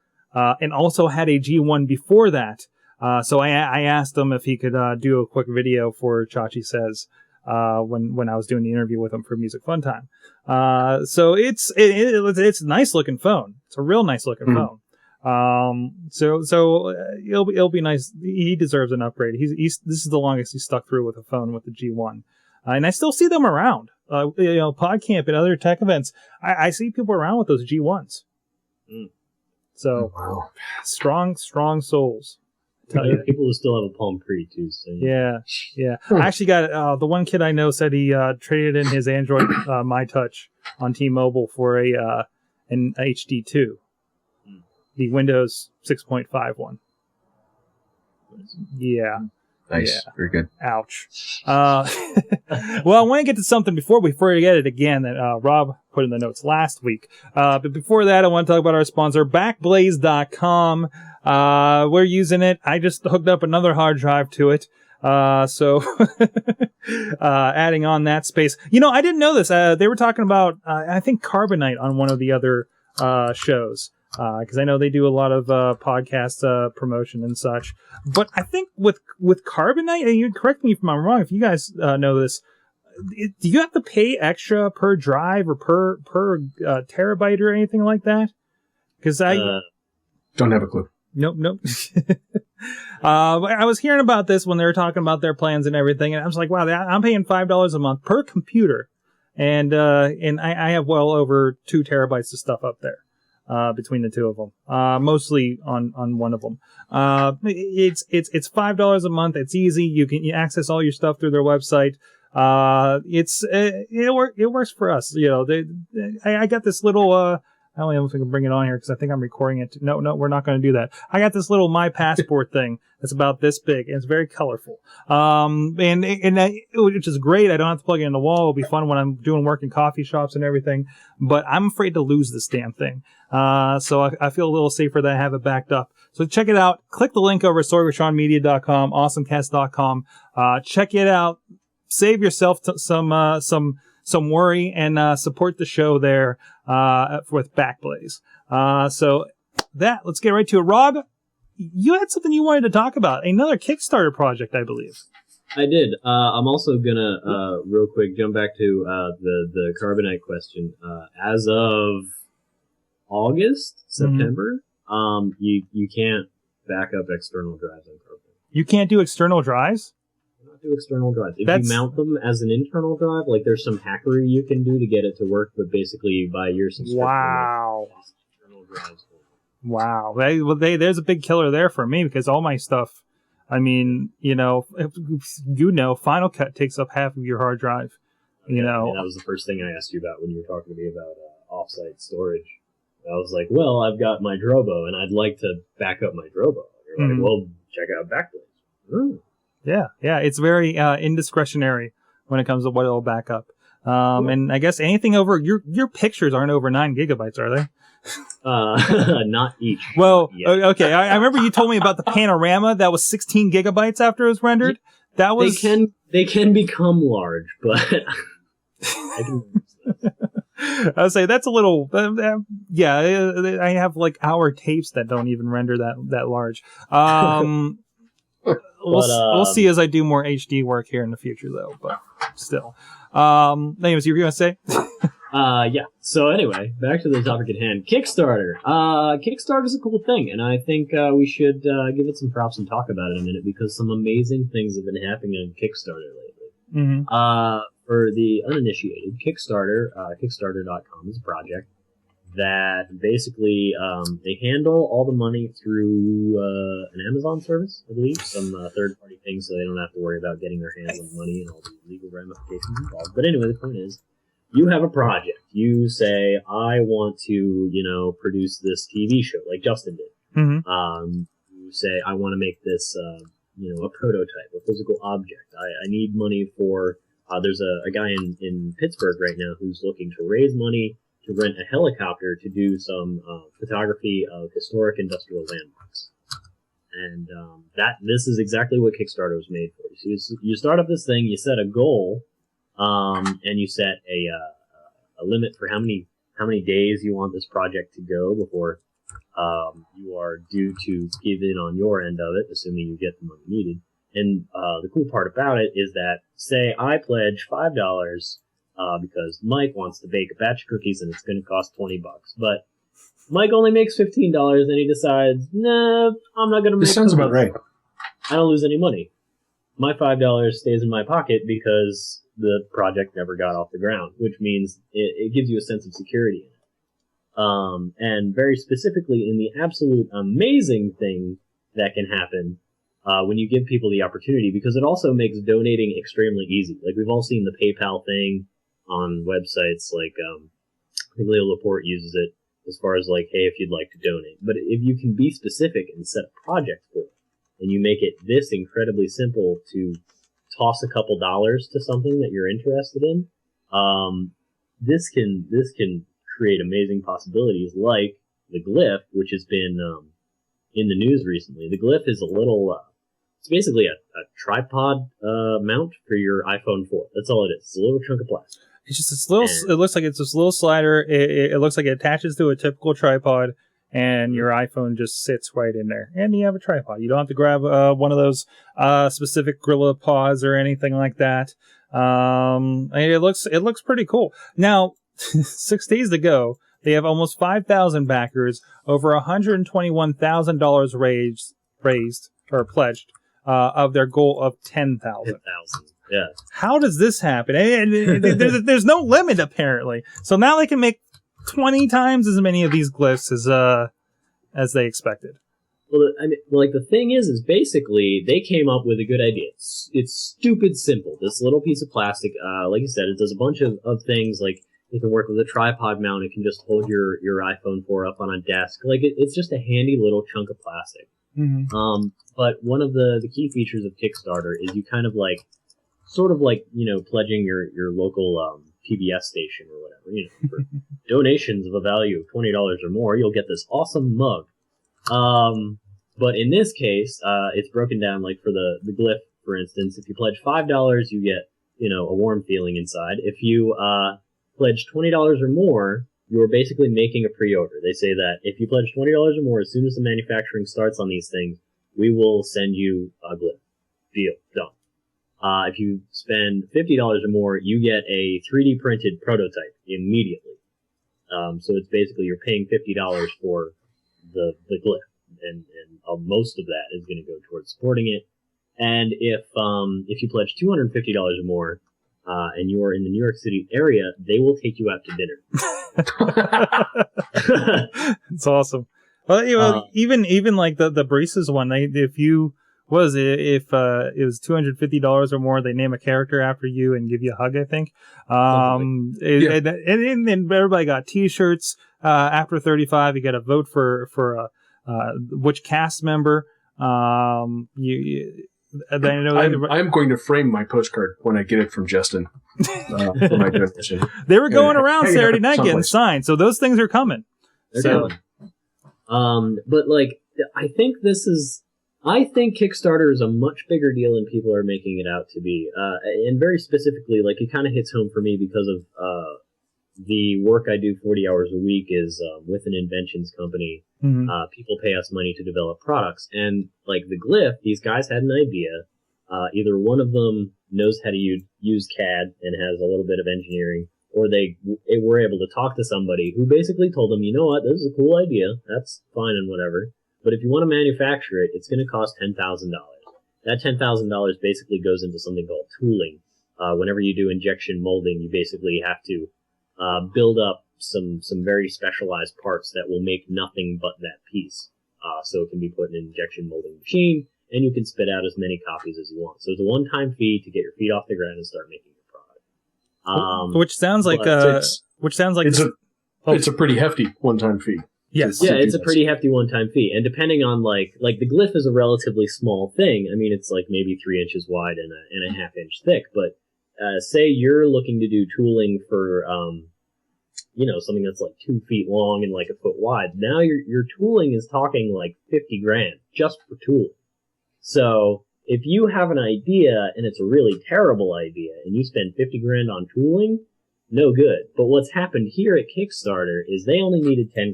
[SPEAKER 1] And also had a G1 before that. So I asked him if he could do a quick video for Chachi Says when I was doing the interview with him for Music Fun Time. So it's a nice looking phone. It's a real nice looking phone. So it'll be nice. He deserves an upgrade. This is the longest he's stuck through with a phone with the G1. And I still see them around. PodCamp and other tech events. I see people around with those G1s. Mm. So,
[SPEAKER 4] wow.
[SPEAKER 1] Strong souls.
[SPEAKER 3] People who still have a Palm Pre, too. So
[SPEAKER 1] yeah. I actually got, the one kid I know said he traded in his Android MyTouch on T-Mobile for an HD2. The Windows 6.5 Yeah.
[SPEAKER 4] Nice.
[SPEAKER 1] Yeah.
[SPEAKER 4] Very good.
[SPEAKER 1] Ouch. Well, I want to get to something before we forget it again that Rob put in the notes last week. But before that, I want to talk about our sponsor, Backblaze.com. We're using it. I just hooked up another hard drive to it. So adding on that space. I didn't know this. They were talking about, I think, Carbonite on one of the other shows. Because I know they do a lot of podcast promotion and such. But I think with Carbonite, and you correct me if I'm wrong, if you guys know this, do you have to pay extra per drive or per terabyte or anything like that? Because I
[SPEAKER 4] don't have a clue.
[SPEAKER 1] Nope. I was hearing about this when they were talking about their plans and everything, and I was like, wow, I'm paying $5 a month per computer, and I have well over 2 terabytes of stuff up there. Between the two of them, mostly on one of them. It's $5 a month. It's easy. You can access all your stuff through their website. It works for us. I got this little I don't know if I can bring it on here because I think I'm recording it. No, we're not going to do that. I got this little My Passport thing that's about this big, and it's very colorful. Which is great. I don't have to plug it in the wall. It'll be fun when I'm doing work in coffee shops and everything. But I'm afraid to lose this damn thing. So I feel a little safer that I have it backed up. So check it out. Click the link over at storywithseanmedia.com, awesomecast.com. Check it out. Save yourself some worry and support the show there with Backblaze. So let's get right to it. Rob, you had something you wanted to talk about. Another Kickstarter project, I believe.
[SPEAKER 3] I did. I'm also gonna real quick jump back to the Carbonite question. As of August, September, you can't back up external drives on Carbonite.
[SPEAKER 1] You can't do external drives?
[SPEAKER 3] Do external drives. If you mount them as an internal drive, like there's some hackery you can do to get it to work, but basically you buy your subscription.
[SPEAKER 1] Wow.
[SPEAKER 3] Internal drives.
[SPEAKER 1] Wow. There's a big killer there for me because all my stuff, I mean, Final Cut takes up half of your hard drive.
[SPEAKER 3] And that was the first thing I asked you about when you were talking to me about offsite storage. I was like, well, I've got my Drobo and I'd like to back up my Drobo. You're like, well, check out Backblaze.
[SPEAKER 1] Yeah, it's very indiscretionary when it comes to what it'll back up. And I guess anything over your pictures aren't over 9 gigabytes, are they?
[SPEAKER 3] Not each.
[SPEAKER 1] Well, okay. I remember you told me about the panorama that was 16 gigabytes after it was rendered. That was
[SPEAKER 3] they can become large, but I can use that.
[SPEAKER 1] I would say that's a little, I have like hour tapes that don't even render that large. We'll see as I do more HD work here in the future, though. But still, anyways, you were gonna say?
[SPEAKER 3] Yeah. So anyway, back to the topic at hand. Kickstarter. Kickstarter is a cool thing, and I think we should give it some props and talk about it in a minute because some amazing things have been happening on Kickstarter lately. For the uninitiated, Kickstarter, Kickstarter.com is a project that basically they handle all the money through an Amazon service, I believe, some third-party thing, so they don't have to worry about getting their hands on the money and all the legal ramifications involved. But anyway, the point is, you have a project. You say, I want to, produce this TV show, like Justin did. You say, I want to make this, a prototype, a physical object. I need money for... there's a guy in Pittsburgh right now who's looking to raise money to rent a helicopter to do some photography of historic industrial landmarks. And this is exactly what Kickstarter was made for. So you start up this thing, you set a goal, and you set a limit for how many days you want this project to go before you are due to give in on your end of it, assuming you get the money needed. And the cool part about it is that, say, I pledge $5 because Mike wants to bake a batch of cookies and it's going to cost $20. But Mike only makes $15 and he decides, nah, I'm not going to make
[SPEAKER 4] This sounds
[SPEAKER 3] cookies.
[SPEAKER 4] about right.
[SPEAKER 3] I don't lose any money. My $5 stays in my pocket because the project never got off the ground, which means it gives you a sense of security in it. And very specifically in the absolute amazing thing that can happen when you give people the opportunity, because it also makes donating extremely easy. Like, we've all seen the PayPal thing on websites, like, I think Leo Laporte uses it as far as, like, hey, if you'd like to donate. But if you can be specific and set a project for it, and you make it this incredibly simple to toss a couple dollars to something that you're interested in, this can create amazing possibilities, like the Glyph, which has been in the news recently. The Glyph is a little... it's basically a tripod mount for your iPhone 4. That's all it is. It's a little chunk of plastic.
[SPEAKER 1] It's just this little. It looks like it's this little slider. It looks like it attaches to a typical tripod, and your iPhone just sits right in there, and you have a tripod. You don't have to grab one of those specific Gorilla Pods or anything like that. It looks pretty cool. Now, 6 days ago, they have almost 5,000 backers, over $121,000 raised or pledged of their goal of 10,000.
[SPEAKER 3] 10,000. Yeah.
[SPEAKER 1] How does this happen? There's no limit apparently. So now they can make 20 times as many of these glyphs as they expected.
[SPEAKER 3] Well, I mean, like, the thing is basically they came up with a good idea. It's stupid simple. This little piece of plastic, like I said, it does a bunch of things. Like, It can work with a tripod mount. It can just hold your iPhone 4 up on a desk. Like it's just a handy little chunk of plastic.
[SPEAKER 1] Mm-hmm.
[SPEAKER 3] But one of the key features of Kickstarter is you kind of like, sort of like, pledging your local PBS station or whatever. For donations of a value of $20 or more, you'll get this awesome mug. But in this case, it's broken down like for the glyph, for instance. If you pledge $5, you get a warm feeling inside. If you pledge $20 or more, you're basically making a pre-order. They say that if you pledge $20 or more, as soon as the manufacturing starts on these things, we will send you a glyph. Deal. Done. If you spend $50 or more, you get a 3D printed prototype immediately. So it's basically you're paying $50 for the glyph, and most of that is going to go towards supporting it. And if you pledge $250 or more, and you are in the New York City area, they will take you out to dinner.
[SPEAKER 1] It's awesome. Well, even like the braces one, if it was $250 or more, they name a character after you and give you a hug, I think. And everybody got T-shirts. After 35, you got to vote for which cast member. I'm
[SPEAKER 4] going to frame my postcard when I get it from Justin. For my donation.
[SPEAKER 1] They were going around Saturday night getting signed, so those things are coming.
[SPEAKER 3] They're coming. But like, I think Kickstarter is a much bigger deal than people are making it out to be. And very specifically, like, it kind of hits home for me because of the work I do 40 hours a week is with an inventions company.
[SPEAKER 1] Mm-hmm.
[SPEAKER 3] People pay us money to develop products. And like the glyph, these guys had an idea. Either one of them knows how to use CAD and has a little bit of engineering, or they were able to talk to somebody who basically told them, you know what, this is a cool idea. That's fine and whatever. But if you want to manufacture it, it's going to cost $10,000. That $10,000 basically goes into something called tooling. Whenever you do injection molding, you basically have to build up some very specialized parts that will make nothing but that piece. So it can be put in an injection molding machine, and you can spit out as many copies as you want. So it's a one-time fee to get your feet off the ground and start making your product.
[SPEAKER 1] Which sounds like
[SPEAKER 4] it's a pretty hefty one-time fee.
[SPEAKER 1] Yes.
[SPEAKER 3] Yeah, it's a pretty hefty one-time fee. And depending on like the glyph is a relatively small thing. I mean, it's like maybe 3 inches wide and a half inch thick. But say you're looking to do tooling for something that's like 2 feet long and like a foot wide. Now your tooling is talking like $50,000 just for tooling. So if you have an idea and it's a really terrible idea and you spend $50,000 on tooling, no good. But what's happened here at Kickstarter is they only needed $10,000.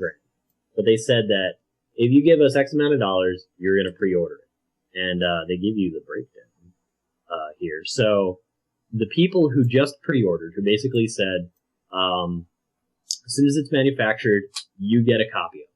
[SPEAKER 3] But they said that if you give us X amount of dollars, you're going to pre-order it. And they give you the breakdown here. So the people who just pre-ordered, who basically said, as soon as it's manufactured, you get a copy of it.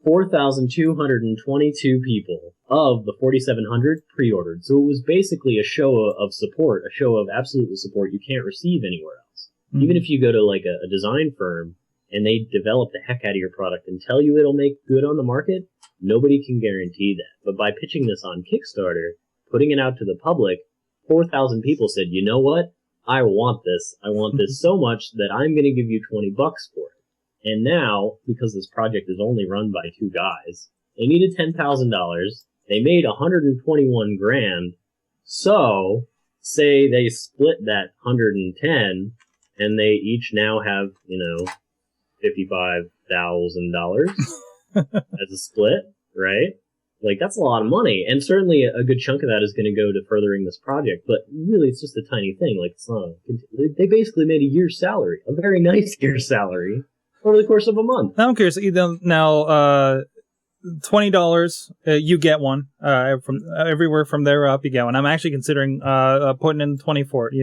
[SPEAKER 3] 4,222 people of the 4,700 pre-ordered. So it was basically a show of support, a show of absolute support you can't receive anywhere else. Mm-hmm. Even if you go to like a design firm and they develop the heck out of your product and tell you it'll make good on the market, nobody can guarantee that. But by pitching this on Kickstarter, putting it out to the public, 4,000 people said, you know what? I want this. I want this so much that I'm going to give you $20 for it. And now, because this project is only run by 2 guys, they needed $10,000. They made $121,000. So, say they split that 110, and they each now have, $55,000 as a split, right? Like, that's a lot of money. And certainly a good chunk of that is going to go to furthering this project. But really, it's just a tiny thing. Like, it's not they basically made a year's salary, a very nice year's salary, over the course of a month.
[SPEAKER 1] I'm curious. Now, $20, you get one. From everywhere from there up, you get one. I'm actually considering putting in 20 for it,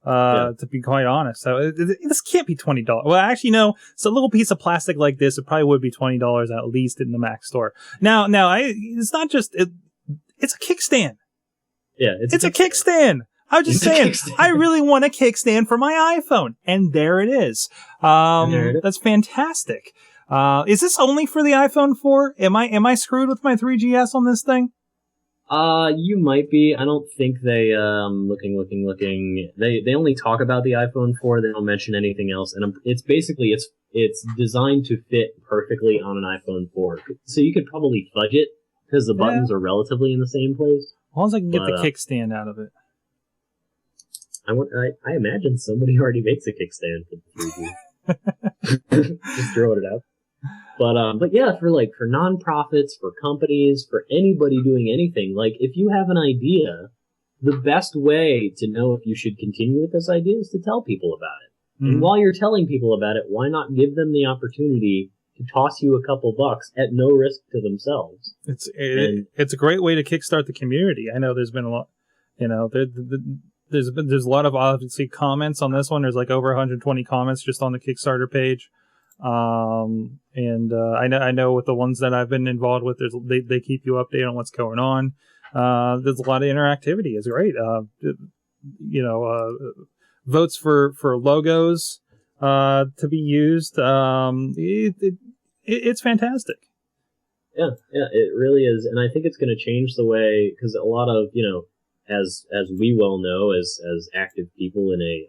[SPEAKER 1] to be quite honest. So this can't be $20. Well, actually, no. It's a little piece of plastic like this. It probably would be $20 at least in the Mac store. Now, it's not just it's a kickstand. Yeah, it's a kickstand. I was just saying, I really want a kickstand for my iPhone, and there it is. That's fantastic. Is this only for the iPhone 4? Am I screwed with my 3GS on this thing?
[SPEAKER 3] You might be. I don't think they, looking. They only talk about the iPhone 4. They don't mention anything else. And it's basically, it's designed to fit perfectly on an iPhone 4. So you could probably fudge it because the buttons are relatively in the same place.
[SPEAKER 1] As long as I can get the kickstand out of it.
[SPEAKER 3] I imagine somebody already makes a kickstand for the 3G. Just throwing it out. But yeah, for nonprofits, for companies, for anybody doing anything, like if you have an idea, the best way to know if you should continue with this idea is to tell people about it. And while you're telling people about it, why not give them the opportunity to toss you a couple bucks at no risk to themselves?
[SPEAKER 1] It's a great way to kickstart the community. I know there's been a lot, there's a lot of obviously comments on this one. There's like over 120 comments just on the Kickstarter page. I know with the ones that I've been involved with, they keep you updated on what's going on. There's a lot of interactivity. It's great. Votes for logos, to be used. It's fantastic.
[SPEAKER 3] Yeah, it really is. And I think it's going to change the way, because a lot of, as we well know, as active people in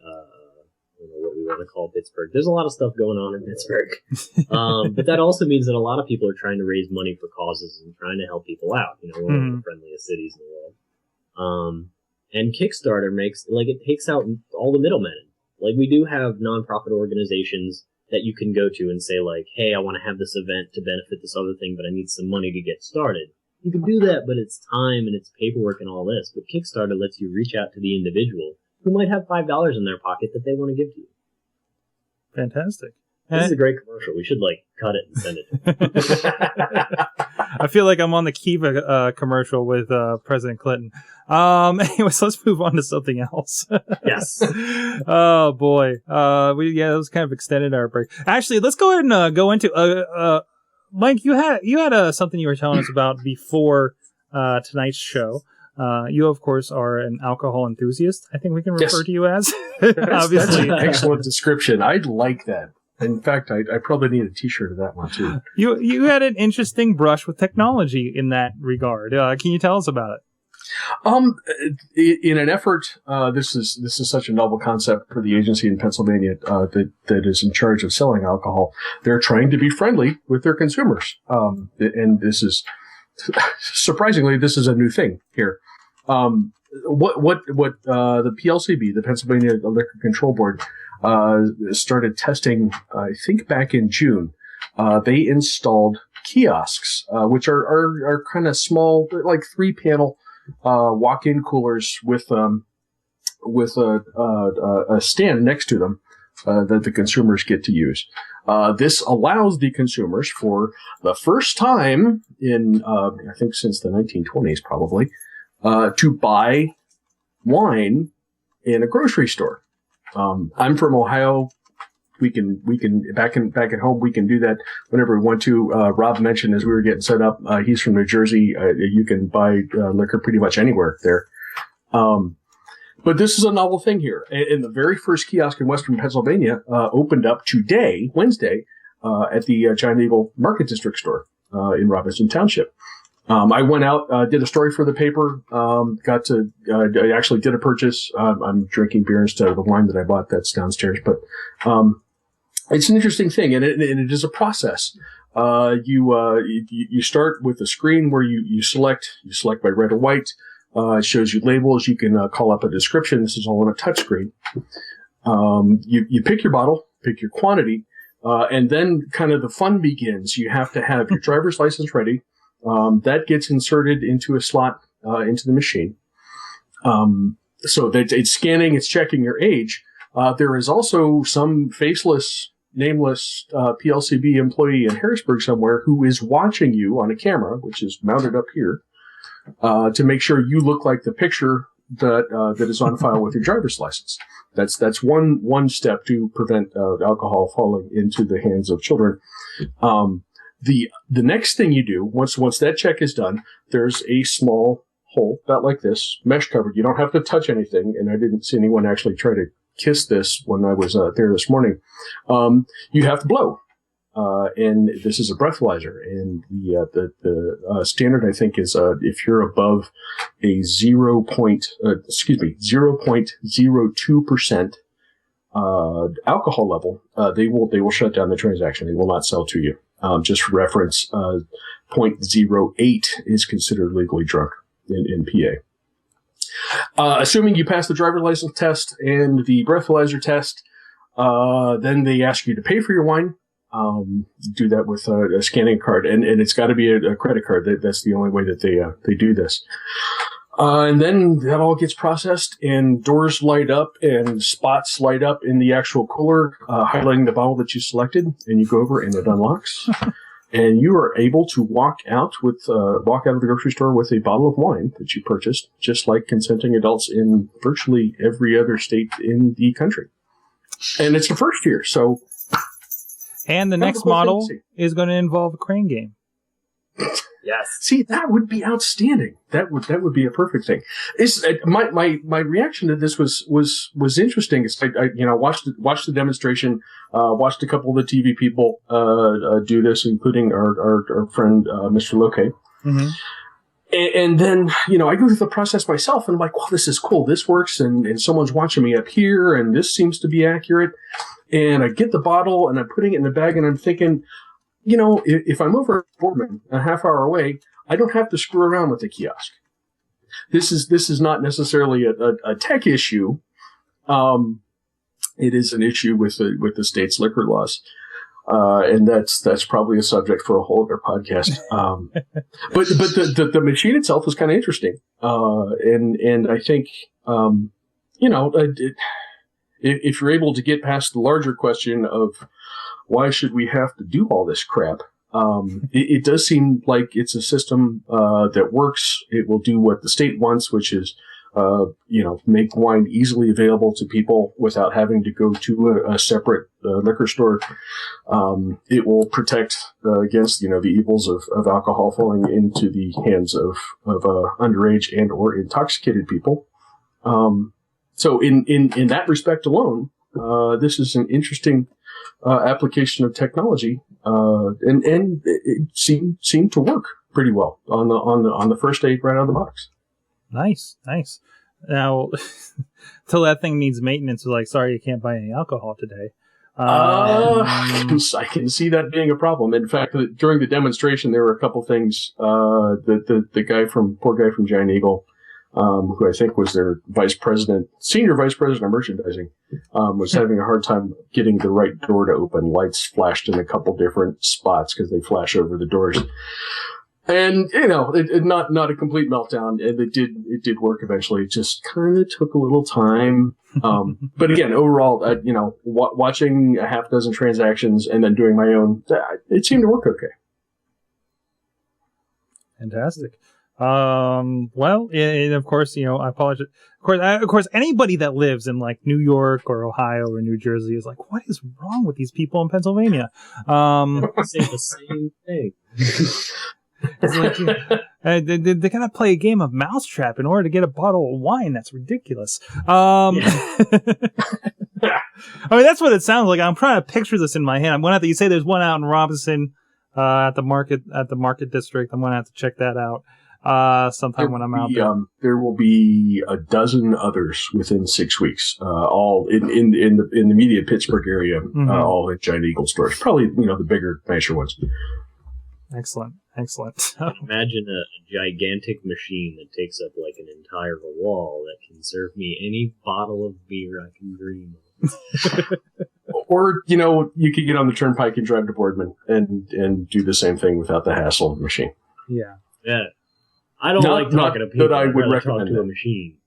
[SPEAKER 3] what we want to call Pittsburgh. There's a lot of stuff going on in Pittsburgh. But that also means that a lot of people are trying to raise money for causes and trying to help people out. We're one of the friendliest cities in the world. And Kickstarter it takes out all the middlemen. Like, we do have nonprofit organizations that you can go to and say, like, hey, I want to have this event to benefit this other thing, but I need some money to get started. You can do that, but it's time and it's paperwork and all this. But Kickstarter lets you reach out to the individual who might have $5 in their pocket that they want to give to you.
[SPEAKER 1] Fantastic.
[SPEAKER 3] This is a great commercial. We should, cut it and send it.
[SPEAKER 1] I feel like I'm on the Kiva commercial with President Clinton. Anyways, let's move on to something else.
[SPEAKER 3] Yes.
[SPEAKER 1] Oh, boy. That was kind of extended our break. Actually, let's go ahead and go into... Mike, you had something you were telling us about before tonight's show. You, of course, are an alcohol enthusiast. I think we can refer to you as. Obviously,
[SPEAKER 4] that's an excellent description. I'd like that. In fact, I probably need a T-shirt of that one too.
[SPEAKER 1] You had an interesting brush with technology in that regard. Can you tell us about
[SPEAKER 4] it? In an effort, this is such a novel concept for the agency in Pennsylvania that is in charge of selling alcohol. They're trying to be friendly with their consumers, and this is surprisingly a new thing here. What the PLCB, the Pennsylvania Liquor Control Board, started testing, I think back in June. They installed kiosks, which are kind of small, like 3-panel walk-in coolers with a stand next to them that the consumers get to use. This allows the consumers, for the first time in I think since the 1920s probably, to buy wine in a grocery store. I'm from Ohio. We can back at home. We can do that whenever we want to. Rob mentioned as we were getting set up, he's from New Jersey. You can buy liquor pretty much anywhere there. But this is a novel thing here. And the very first kiosk in Western Pennsylvania opened up today, Wednesday, at the Giant Eagle Market District store in Robinson Township. I went out, did a story for the paper, I actually did a purchase. I'm drinking beer instead of the wine that I bought that's downstairs. But it's an interesting thing, and it is a process. You start with a screen where you select by red or white. It shows you labels. You can call up a description. This is all on a touch screen. You pick your bottle, pick your quantity, and then kind of the fun begins. You have to have your driver's license ready. That gets inserted into a slot into the machine. So that it's scanning, it's checking your age. There is also some faceless, nameless PLCB employee in Harrisburg somewhere who is watching you on a camera, which is mounted up here, to make sure you look like the picture that is on file with your driver's license. That's one step to prevent alcohol falling into the hands of children. The next thing you do, once that check is done, there's a small hole, about like this, mesh covered. You don't have to touch anything, and I didn't see anyone actually try to kiss this when I was there this morning. You have to blow. and this is a breathalyzer. And the standard, I think, is if you're above a 0.02% alcohol level, they will shut down the transaction. They will not sell to you. Just for reference, 0.08 is considered legally drunk in PA. Assuming you pass the driver's license test and the breathalyzer test, then they ask you to pay for your wine. Do that with a scanning card, and it's got to be a credit card. That's the only way that they do this. And then that all gets processed, and doors light up and spots light up in the actual cooler, highlighting the bottle that you selected, and you go over and it unlocks. And you are able to walk out of the grocery store with a bottle of wine that you purchased, just like consenting adults in virtually every other state in the country. And it's the first year, so.
[SPEAKER 1] And the next model is going to involve a crane game.
[SPEAKER 3] Yes.
[SPEAKER 4] See, that would be outstanding. That would be a perfect thing. My reaction to this was interesting. I watched the demonstration, watched a couple of the TV people do this, including our friend Mr. Loke. Mm-hmm. And then, I go through the process myself, and I'm like, well, this is cool. This works, and someone's watching me up here, and this seems to be accurate. And I get the bottle, and I'm putting it in the bag, and I'm thinking, if I'm over at Boardman, a half hour away, I don't have to screw around with the kiosk. This is not necessarily a tech issue. It is an issue with the state's liquor laws. And that's probably a subject for a whole other podcast. But the machine itself was kind of interesting. And I think, if you're able to get past the larger question of why should we have to do all this crap, it does seem like it's a system that works. It will do what the state wants, which is make wine easily available to people without having to go to a separate liquor store. It will protect against the evils of alcohol falling into the hands of underage and or intoxicated people. So in that respect alone, this is an interesting application of technology, and it seemed to work pretty well on the first day right out of the box.
[SPEAKER 1] Nice. Now, till that thing needs maintenance, like, sorry, you can't buy any alcohol today.
[SPEAKER 4] I can see that being a problem. In fact, during the demonstration, there were a couple things. The poor guy from Giant Eagle, who I think was their senior vice president of merchandising, was having a hard time getting the right door to open. Lights flashed in a couple different spots because they flash over the doors. And, not a complete meltdown. And it did work eventually. It just kind of took a little time. But again, overall, watching a half dozen transactions and then doing my own, it seemed to work okay.
[SPEAKER 1] Fantastic. Well, and of course, I apologize. Of course, anybody that lives in like New York or Ohio or New Jersey is like, what is wrong with these people in Pennsylvania?
[SPEAKER 3] Say the same thing.
[SPEAKER 1] It's like, they gotta play a game of mousetrap in order to get a bottle of wine. That's ridiculous. I mean, that's what it sounds like. I'm trying to picture this in my head. I'm gonna have to. You say there's one out in Robinson, at the market district. I'm gonna have to check that out sometime when I'm out there.
[SPEAKER 4] There will be a dozen others within 6 weeks, all in the immediate Pittsburgh area, mm-hmm. All at Giant Eagle stores. Probably the bigger, nicer ones.
[SPEAKER 1] Excellent.
[SPEAKER 3] Imagine a gigantic machine that takes up like an entire wall that can serve me any bottle of beer I can dream of.
[SPEAKER 4] Or, you could get on the turnpike and drive to Boardman and do the same thing without the hassle of the machine.
[SPEAKER 1] Yeah.
[SPEAKER 3] Yeah. I don't like talking to people.
[SPEAKER 4] That I would recommend
[SPEAKER 3] talk to a machine.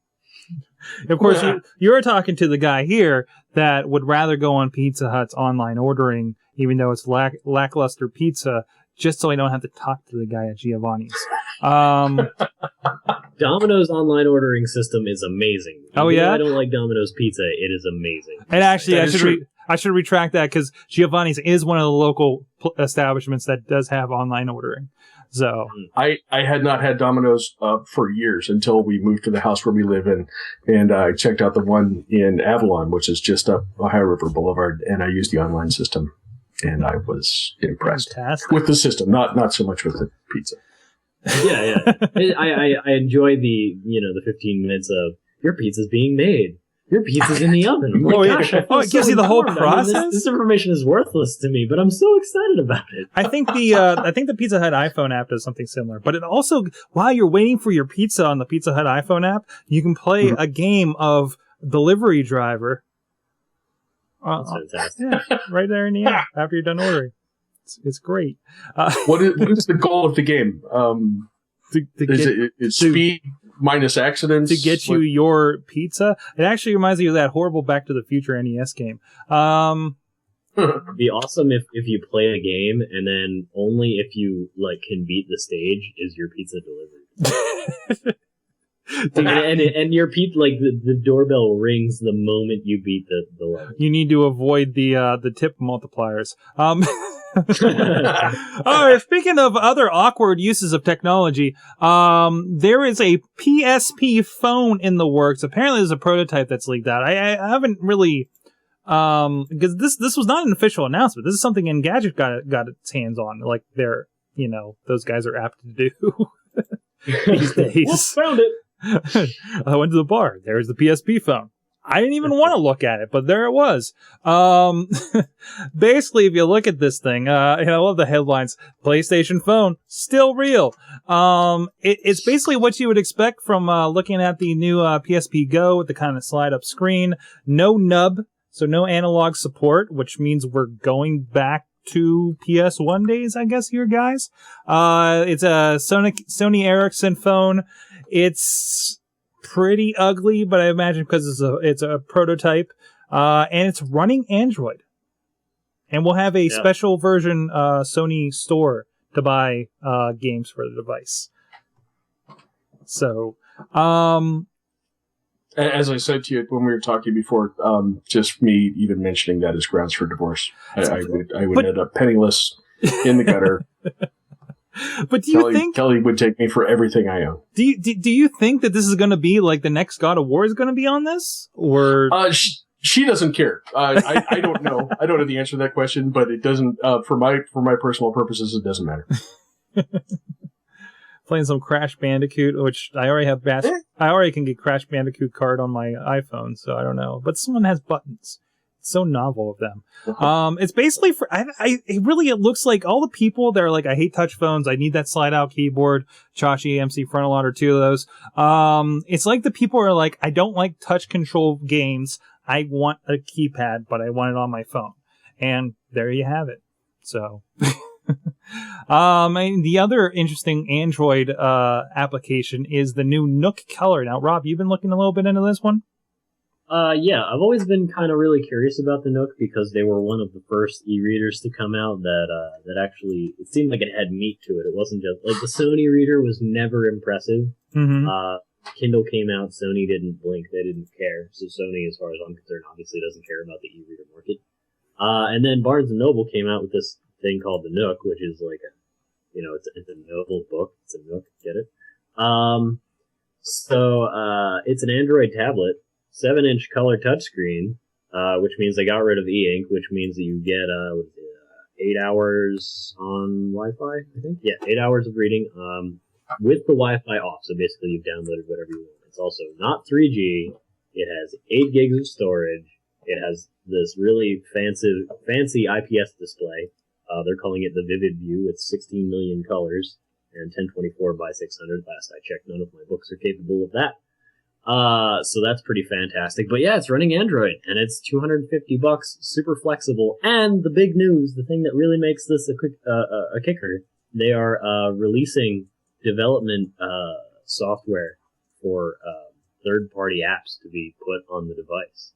[SPEAKER 1] Of course, you're talking to the guy here that would rather go on Pizza Hut's online ordering, even though it's lackluster pizza, just so I don't have to talk to the guy at Giovanni's.
[SPEAKER 3] Domino's online ordering system is amazing.
[SPEAKER 1] Oh, yeah?
[SPEAKER 3] I don't like Domino's pizza. It is amazing.
[SPEAKER 1] And actually, I should retract that because Giovanni's is one of the local establishments that does have online ordering. So
[SPEAKER 4] I had not had Domino's for years until we moved to the house where we live in, and I checked out the one in Avalon, which is just up Ohio River Boulevard, and I used the online system. and I was impressed
[SPEAKER 1] Fantastic.
[SPEAKER 4] with the system. Not so much with the pizza.
[SPEAKER 3] Yeah. I enjoy the 15 minutes of your pizza's being made. Your pizza's in the oven. I'm like, gosh, I feel
[SPEAKER 1] it gives you the whole
[SPEAKER 3] informed.
[SPEAKER 1] process.
[SPEAKER 3] I mean, this information is worthless to me, but I'm so excited about it.
[SPEAKER 1] I think the Pizza Hut iPhone app does something similar, but it also, while you're waiting for your pizza on the Pizza Hut iPhone app, you can play a game of Delivery Driver.
[SPEAKER 3] That's fantastic.
[SPEAKER 1] Yeah, right there in the app after you're done ordering. It's great.
[SPEAKER 4] What is the goal of the game? Is speed minus accidents
[SPEAKER 1] to get you your pizza? It actually reminds me of that horrible Back to the Future NES game.
[SPEAKER 3] It'd be awesome if you play a game and then only if you can beat the stage is your pizza delivered. and your pizza, the doorbell rings the moment you beat the level.
[SPEAKER 1] You need to avoid the tip multipliers. All right, speaking of other awkward uses of technology, there is a PSP phone in the works. Apparently there's a prototype that's leaked out. I haven't really, because this was not an official announcement. This is something Engadget got its hands on. Like those guys are apt to do these days.
[SPEAKER 3] Well, found it.
[SPEAKER 1] I went to the bar. There's the PSP phone. I didn't even want to look at it, but there it was. Basically, if you look at this thing, I love the headlines. PlayStation phone, still real. It's basically what you would expect from looking at the new PSP Go with the kind of slide-up screen. No nub, so no analog support, which means we're going back to PS1 days, I guess, here, guys. It's a Sony Ericsson phone. It's pretty ugly, but I imagine because it's a prototype, and it's running Android, and we'll have a special version Sony store to buy games for the device. So,
[SPEAKER 4] as I said to you when we were talking before, just me even mentioning that is grounds for divorce. I would end up penniless in the gutter.
[SPEAKER 1] But do you think
[SPEAKER 4] Kelly would take me for everything I own?
[SPEAKER 1] Do you think that this is going to be like the next God of War is going to be on this, or
[SPEAKER 4] she doesn't care? I don't know. I don't have the answer to that question, but it doesn't. For my personal purposes, it doesn't matter.
[SPEAKER 1] Playing some Crash Bandicoot, which I already have. I already can get Crash Bandicoot card on my iPhone, so I don't know. But someone has buttons. So novel of them. It's basically for, it looks like all the people that are like, I hate touch phones. I need that slide out keyboard. Chachi, MC Frontalot are two of those. It's like the people are like, I don't like touch control games. I want a keypad, but I want it on my phone. And there you have it. So, and the other interesting Android, application is the new Nook Color. Now, Rob, you've been looking a little bit into this one?
[SPEAKER 3] Yeah, I've always been kind of really curious about the Nook because they were one of the first e-readers to come out that actually, it seemed like it had meat to it. It wasn't just, the Sony reader was never impressive.
[SPEAKER 1] Mm-hmm.
[SPEAKER 3] Kindle came out, Sony didn't blink, they didn't care. So Sony, as far as I'm concerned, obviously doesn't care about the e-reader market. And then Barnes & Noble came out with this thing called the Nook, which is like it's a Noble book. It's a Nook, get it? So it's an Android tablet. 7-inch color touchscreen, which means they got rid of e-ink, which means that you get 8 hours on Wi-Fi, I think. Yeah, 8 hours of reading with the Wi-Fi off. So basically, you've downloaded whatever you want. It's also not 3G. It has 8 gigs of storage. It has this really fancy IPS display. They're calling it the Vivid View. It's 16 million colors and 1024 by 600. Last I checked, none of my books are capable of that. So that's pretty fantastic. But yeah, it's running Android, and it's $250, super flexible. And the big news, the thing that really makes this a kicker, they are releasing development software for third-party apps to be put on the device.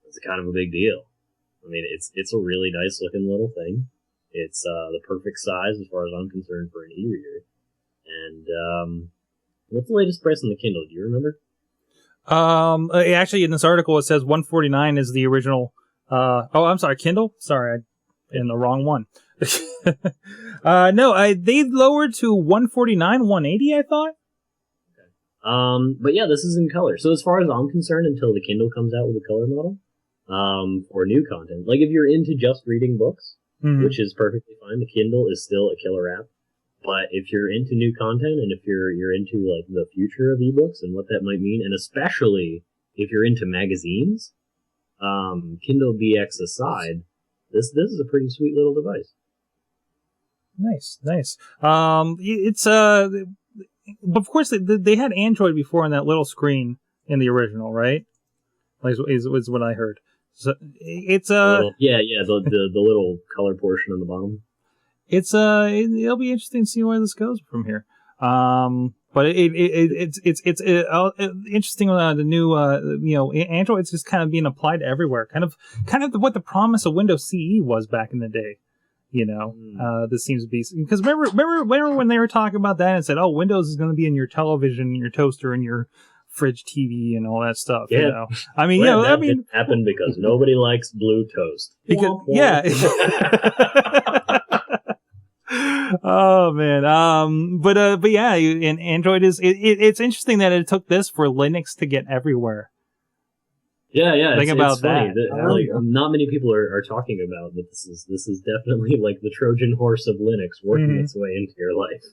[SPEAKER 3] It's kind of a big deal. I mean, it's a really nice-looking little thing. It's the perfect size as far as I'm concerned for an e-reader. And what's the latest price on the Kindle? Do you remember?
[SPEAKER 1] Actually, in this article, it says $149 is the original. I'm sorry, Kindle. Sorry, I'm in the wrong one. No, they lowered to $149, $180. I thought.
[SPEAKER 3] Okay. But yeah, this is in color. So as far as I'm concerned, until the Kindle comes out with a color model, or new content. Like, if you're into just reading books, which is perfectly fine, the Kindle is still a killer app. But if you're into new content, and if you're into like the future of ebooks and what that might mean, and especially if you're into magazines, Kindle DX aside, this is a pretty sweet little device.
[SPEAKER 1] Nice. It's of course they had Android before on that little screen in the original, right? Like is what I heard. So it's
[SPEAKER 3] the little color portion on the bottom.
[SPEAKER 1] It's it'll be interesting to see where this goes from here. But it's interesting. The new Android's just kind of being applied everywhere. Kind of what the promise of Windows CE was back in the day. This seems to be, because remember when they were talking about that and said, oh, Windows is going to be in your television, your toaster, and your fridge TV and all that stuff.
[SPEAKER 3] Yeah.
[SPEAKER 1] I mean,
[SPEAKER 3] didn't happen because nobody likes blue toast.
[SPEAKER 1] Because, yeah. Oh man. But yeah, and Android it's interesting that it took this for Linux to get everywhere.
[SPEAKER 3] Yeah.
[SPEAKER 1] Think about that.
[SPEAKER 3] Not many people are talking about that. This is definitely like the Trojan horse of Linux working its way into your life.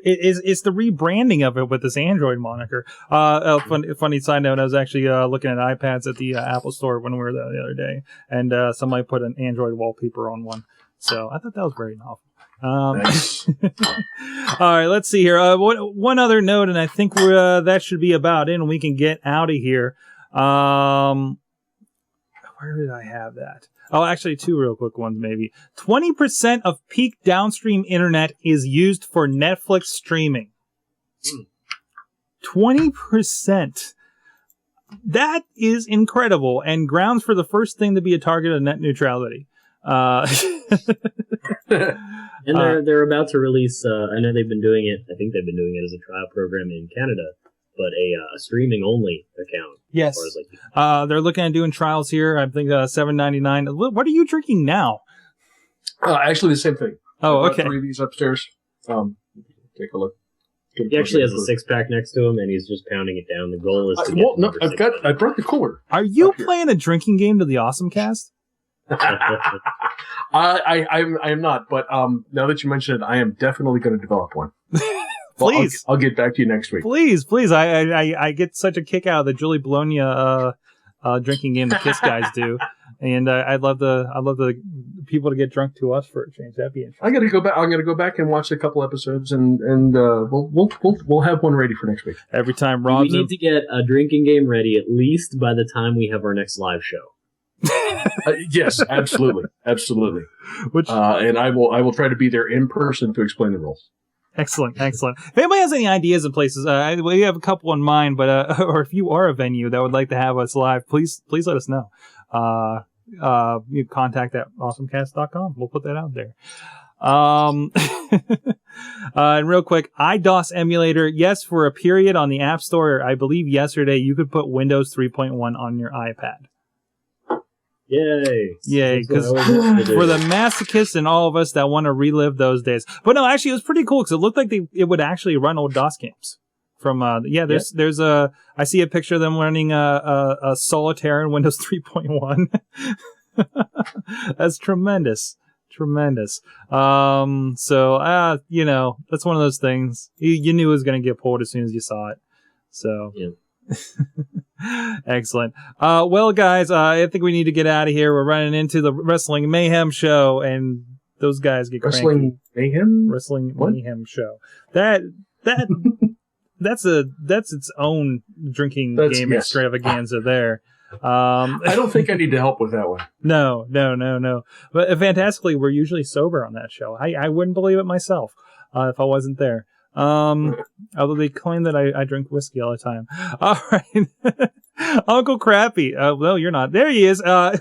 [SPEAKER 1] It's the rebranding of it with this Android moniker. Funny side note, I was actually looking at iPads at the Apple Store when we were there the other day, and somebody put an Android wallpaper on one. So I thought that was very novel.
[SPEAKER 4] Nice.
[SPEAKER 1] All right, let's see here. One other note, and I think that should be about it, and we can get out of here. Where did I have that? Oh, actually, two real quick ones, maybe. 20% of peak downstream internet is used for Netflix streaming. 20%. That is incredible, and grounds for the first thing to be a target of net neutrality.
[SPEAKER 3] And they're about to release, I know they've been doing it, I think they've been doing it as a trial program in Canada, but a streaming only account.
[SPEAKER 1] Yes. They're looking at doing trials here. I think $7.99. What are you drinking now?
[SPEAKER 4] Actually, the same thing.
[SPEAKER 1] Oh,
[SPEAKER 4] I brought
[SPEAKER 1] okay.
[SPEAKER 4] 3 of these upstairs. Take a look.
[SPEAKER 3] He actually has a 6-pack next to him, and he's just pounding it down. The goal is to get
[SPEAKER 4] I brought the cooler.
[SPEAKER 1] Are you playing a drinking game to the AwesomeCast?
[SPEAKER 4] I am not, but now that you mention it, I am definitely going to develop one.
[SPEAKER 1] Please,
[SPEAKER 4] I'll get back to you next week.
[SPEAKER 1] Please. I get such a kick out of the Julie Bologna drinking game the KISS guys do, and I'd love the people to get drunk to us for a change. That'd be interesting.
[SPEAKER 4] I'm gonna go back and watch a couple episodes, and we'll have one ready for next week.
[SPEAKER 1] Every time Rob's
[SPEAKER 3] we need to get a drinking game ready at least by the time we have our next live show.
[SPEAKER 4] Yes, absolutely. And I will try to be there in person to explain the rules.
[SPEAKER 1] Excellent. If anybody has any ideas of places, we have a couple in mind, but or if you are a venue that would like to have us live, please let us know. You contact at awesomecast.com. We'll put that out there. And real quick, iDOS emulator, yes, for a period on the App Store. I believe yesterday you could put Windows 3.1 on your iPad. Yay, because for the masochists and all of us that want to relive those days. But no, actually, it was pretty cool because it looked like it would actually run old DOS games. From there's a I see a picture of them running a Solitaire in Windows 3.1. That's tremendous. So that's one of those things you knew it was going to get pulled as soon as you saw it. So
[SPEAKER 3] yeah.
[SPEAKER 1] Excellent. Well, guys, I think we need to get out of here. We're running into the Wrestling Mayhem show, and those guys get cranky. Wrestling Mayhem show. That's its own drinking game extravaganza there.
[SPEAKER 4] I don't think I need to help with that one.
[SPEAKER 1] No. But fantastically, we're usually sober on that show. I wouldn't believe it myself if I wasn't there. Although they claim that I drink whiskey all the time. All right. Uncle Crappy. Well, you're not. There he is. What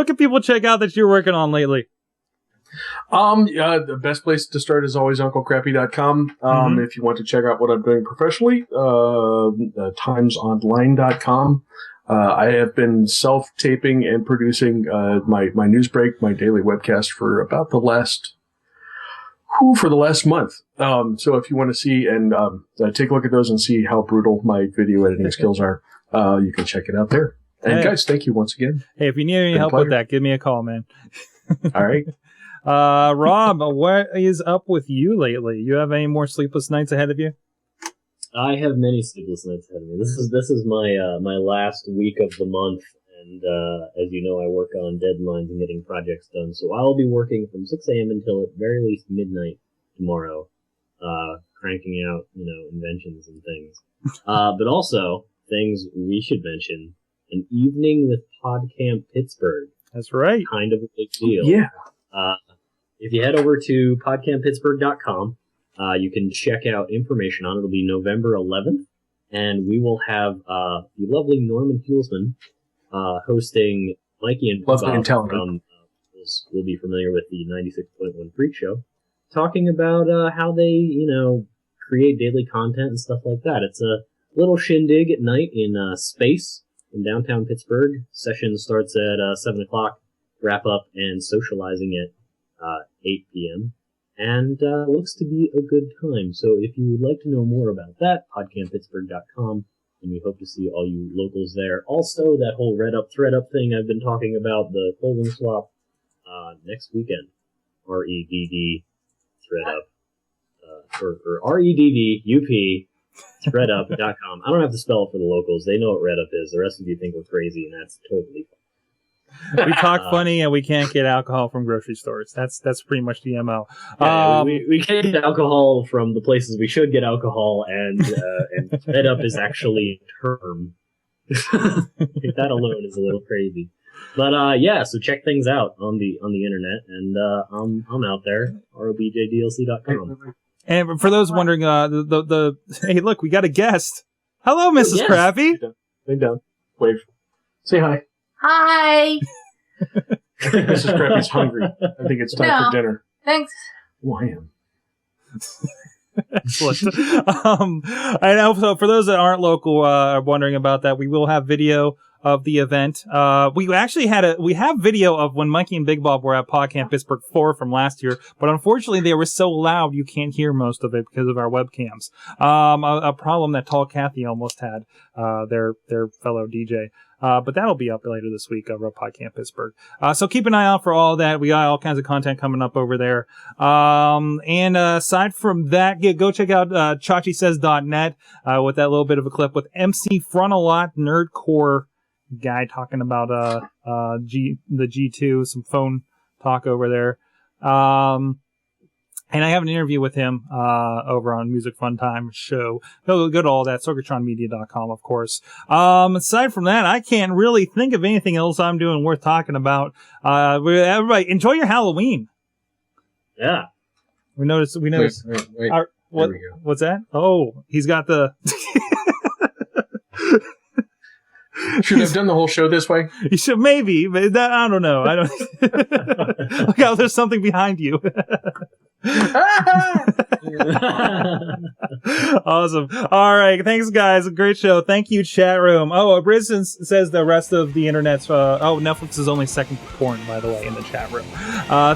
[SPEAKER 1] can people check out that you're working on lately?
[SPEAKER 4] The best place to start is always unclecrappy.com. If you want to check out what I'm doing professionally, timesonline.com. I have been self-taping and producing my Newsbreak, my daily webcast for about the last month. So if you want to see and take a look at those and see how brutal my video editing skills are, you can check it out there. And guys, thank you once again.
[SPEAKER 1] Hey, if you need any help with that, give me a call, man.
[SPEAKER 4] All right.
[SPEAKER 1] Rob, what is up with you lately? You have any more sleepless nights ahead of you?
[SPEAKER 3] I have many sleepless nights ahead of me. This is my last week of the month, and as you know, I work on deadlines and getting projects done. So I'll be working from 6 a.m. until at very least midnight tomorrow, cranking out inventions and things. But also things we should mention: an evening with PodCamp Pittsburgh.
[SPEAKER 1] That's right.
[SPEAKER 3] Kind of a big deal.
[SPEAKER 4] Yeah.
[SPEAKER 3] If you head over to podcamppittsburgh.com. You can check out information on it. It'll be November 11th, and we will have the lovely Norman Hulsman hosting Mikey and
[SPEAKER 4] Lovely
[SPEAKER 3] Bob
[SPEAKER 4] and talented.
[SPEAKER 3] from we'll be familiar with the 96.1 Freak Show, talking about how they create daily content and stuff like that. It's a little shindig at night in space in downtown Pittsburgh. Session starts at 7 o'clock. Wrap up and socializing at 8 p.m. And looks to be a good time. So if you would like to know more about that, podcamppittsburgh.com, and we hope to see all you locals there. Also, that whole thread-up thing I've been talking about, the clothing swap, next weekend. REDD thread-up. Or REDDUP threadup.com. I don't have to spell it for the locals. They know what RedUp is. The rest of you think we're crazy, and that's totally fine.
[SPEAKER 1] We talk funny and we can't get alcohol from grocery stores. That's pretty much the MO.
[SPEAKER 3] We can't get alcohol from the places we should get alcohol, and fed up is actually a term. That alone is a little crazy. But so check things out on the internet, and I'm out there, robjdlc.com.
[SPEAKER 1] And for those wondering, hey, look, we got a guest. Hello, Mrs.
[SPEAKER 3] Yes.
[SPEAKER 1] Crappy.
[SPEAKER 4] Lay down. Wave. Say hi.
[SPEAKER 5] Hi.
[SPEAKER 4] I think Mrs. Crappy's hungry. I think it's time for dinner.
[SPEAKER 5] Thanks.
[SPEAKER 4] Oh, I am.
[SPEAKER 1] Excellent. And also, for those that aren't local, wondering about that, we will have video of the event. We actually we have video of when Mikey and Big Bob were at PodCamp Pittsburgh 4 from last year, but unfortunately they were so loud you can't hear most of it because of our webcams. A problem that Tall Kathy almost had, their fellow DJ. But that'll be up later this week over at PodCamp Pittsburgh. So keep an eye out for all that. We got all kinds of content coming up over there. And aside from that, go check out chachisays.net with that little bit of a clip with MC Frontalot, Nerdcore guy talking about the G2, some phone talk over there. And I have an interview with him over on Music Fun Time show. Go to all that, sorgatronmedia.com, of course. Aside from that, I can't really think of anything else I'm doing worth talking about. Everybody, enjoy your Halloween.
[SPEAKER 3] Yeah.
[SPEAKER 1] We noticed.
[SPEAKER 4] Wait.
[SPEAKER 1] There we go. What's that? Oh, he's got the...
[SPEAKER 4] Should have done the whole show this way.
[SPEAKER 1] You should, maybe, but I don't know. I don't. Look how there's something behind you. Awesome. All right. Thanks, guys. Great show. Thank you, chat room. Oh, Brisbane says the rest of the internet's. Netflix is only second to porn, by the way, in the chat room.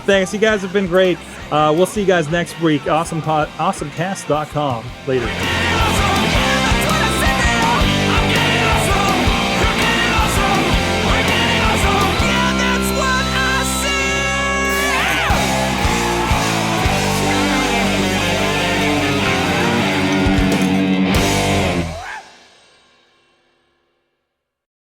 [SPEAKER 1] Thanks. You guys have been great. We'll see you guys next week. AwesomeCast.com. Later.